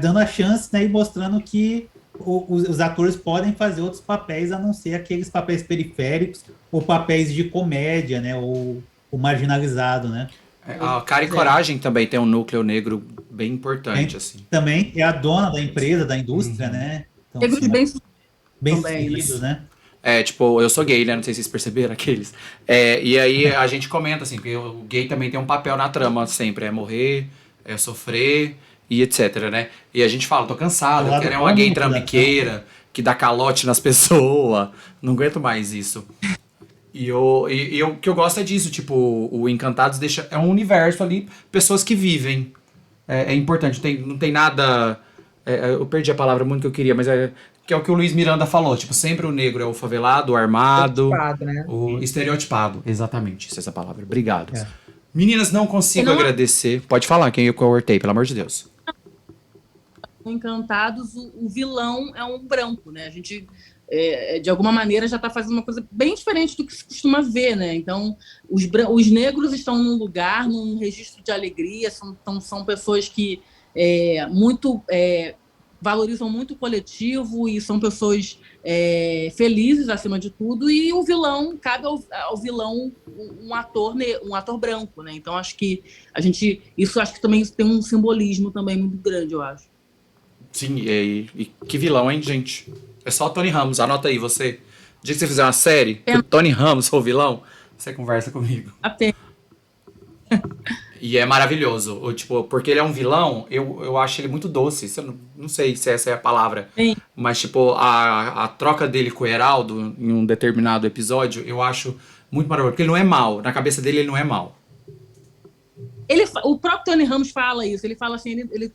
[SPEAKER 2] dando a chance, né, e mostrando que os atores podem fazer outros papéis, a não ser aqueles papéis periféricos ou papéis de comédia, né, ou o marginalizado, né?
[SPEAKER 1] A Cara e Coragem também tem um núcleo negro bem importante, assim.
[SPEAKER 2] Também é a dona da empresa, da indústria, né? Então,
[SPEAKER 3] Negros
[SPEAKER 2] assim, bem
[SPEAKER 3] também,
[SPEAKER 2] sucedidos, né?
[SPEAKER 1] Tipo, eu sou gay, né? Não sei se vocês perceberam aqueles. E aí a gente comenta, assim, porque o gay também tem um papel na trama sempre, é morrer, é sofrer e etc, né? E a gente fala, tô cansado, eu quero uma gay trambiqueira, que dá calote nas pessoas, não aguento mais isso. E o que eu gosto é disso, tipo, o Encantados é um universo ali, pessoas que vivem. É importante, não tem nada... eu perdi a palavra muito que eu queria, mas que é o que o Luiz Miranda falou, tipo, sempre o negro é o favelado, o armado,
[SPEAKER 4] né?
[SPEAKER 1] o estereotipado. Exatamente, essa palavra. Obrigado. Meninas, não consigo agradecer. Pode falar quem eu cortei, pelo amor de Deus.
[SPEAKER 3] Encantados, o vilão é um branco, né? A gente, de alguma maneira, já está fazendo uma coisa bem diferente do que se costuma ver, né? Então, os negros estão num lugar, num registro de alegria, são pessoas que valorizam muito o coletivo e são pessoas felizes, acima de tudo, e o vilão, cabe ao vilão um ator branco, né? Então, acho que isso acho que também tem um simbolismo também muito grande, eu acho.
[SPEAKER 1] Sim, e que vilão, hein, gente? É só o Tony Ramos, anota aí, você. O dia que você fizer uma série, que o Tony Ramos for o vilão, você conversa comigo.
[SPEAKER 3] Apenas.
[SPEAKER 1] E é maravilhoso. Tipo, porque ele é um vilão, eu acho ele muito doce. Não sei se essa é a palavra.
[SPEAKER 3] Sim.
[SPEAKER 1] Mas, tipo, a troca dele com o Heraldo em um determinado episódio, eu acho muito maravilhoso. Porque ele não é mal. Na cabeça dele, ele não é mal.
[SPEAKER 3] O próprio Tony Ramos fala isso. Ele fala assim, ele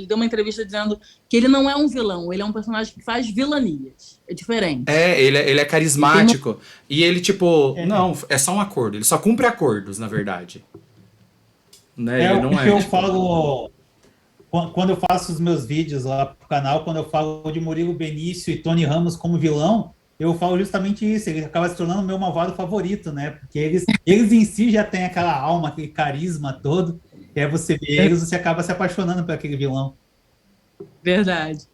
[SPEAKER 3] deu uma entrevista dizendo que ele não é um vilão, ele é um personagem que faz vilanias. É diferente.
[SPEAKER 1] Ele é carismático. E ele, tipo, não, é só um acordo. Ele só cumpre acordos, na verdade. Né? Ele não
[SPEAKER 2] o
[SPEAKER 1] é.
[SPEAKER 2] que eu
[SPEAKER 1] Tipo,
[SPEAKER 2] falo quando eu faço os meus vídeos lá pro canal, quando eu falo de Murilo Benício e Tony Ramos como vilão, eu falo justamente isso. Ele acaba se tornando o meu malvado favorito, né? Porque eles em si já têm aquela alma, aquele carisma todo. E aí você vê eles, você acaba se apaixonando por aquele vilão.
[SPEAKER 3] Verdade.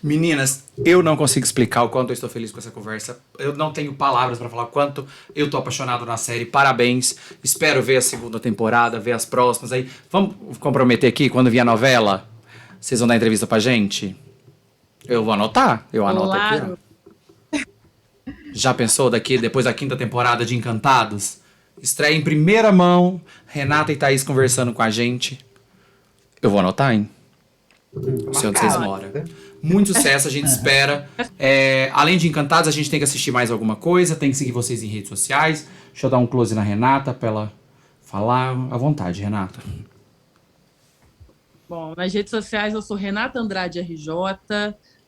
[SPEAKER 1] meninas, eu não consigo explicar o quanto eu estou feliz com essa conversa. Eu não tenho palavras pra falar o quanto eu tô apaixonado na série. Parabéns. Espero ver a segunda temporada, ver as próximas aí. Vamos comprometer aqui, quando vier a novela, vocês vão dar entrevista pra gente? Eu vou anotar. Eu anoto aqui, ó.
[SPEAKER 3] Claro.
[SPEAKER 1] Já pensou depois da quinta temporada de Encantados? Estreia em primeira mão, Renata e Thaís conversando com a gente. Eu vou anotar, hein? Não sei onde vocês moram. Muito sucesso, a gente espera. Além de Encantados, a gente tem que assistir mais alguma coisa. Tem que seguir vocês em redes sociais. Deixa eu dar um close na Renata pra ela falar à vontade, Renata.
[SPEAKER 3] Bom, nas redes sociais eu sou Renata Andrade RJ.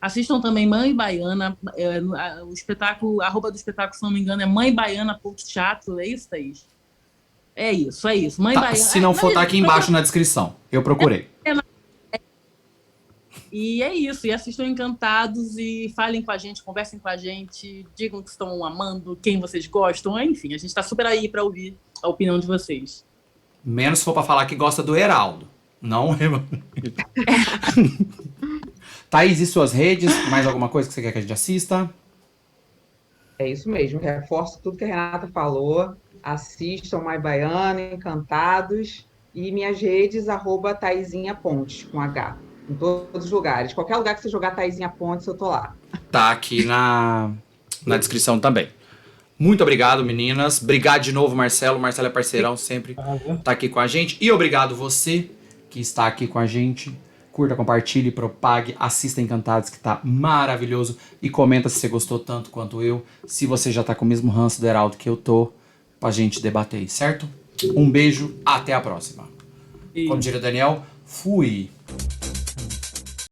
[SPEAKER 3] Assistam também Mãe Baiana. O espetáculo, @ do espetáculo, se não me engano, é Mãe Baiana.teatro. É isso, Thaís? É isso. Mãe
[SPEAKER 1] Tá,
[SPEAKER 3] Baiana.
[SPEAKER 1] se não for, tá aqui embaixo na descrição. Eu procurei.
[SPEAKER 3] E é isso. E assistam Encantados e falem com a gente, conversem com a gente, digam que estão amando, quem vocês gostam. Enfim, a gente tá super aí para ouvir a opinião de vocês.
[SPEAKER 1] Menos se for pra falar que gosta do Heraldo. Não, Thaís, e suas redes? Mais alguma coisa que você quer que a gente assista?
[SPEAKER 4] É isso mesmo, reforço tudo que a Renata falou. Assistam My Baiana, Encantados e minhas redes, @Taizinha Pontes, com H, em todos os lugares. Qualquer lugar que você jogar Taizinha Pontes, eu tô lá.
[SPEAKER 1] Tá aqui na descrição também. Muito obrigado, meninas. Obrigado de novo, Marcelo. Marcelo é parceirão, sempre tá aqui com a gente. E obrigado você que está aqui com a gente. Curta, compartilhe, propague, assista Encantados, que tá maravilhoso. E comenta se você gostou tanto quanto eu. Se você já tá com o mesmo ranço do Heraldo que eu tô, pra gente debater aí, certo? Um beijo, até a próxima. Como diria o Daniel, fui!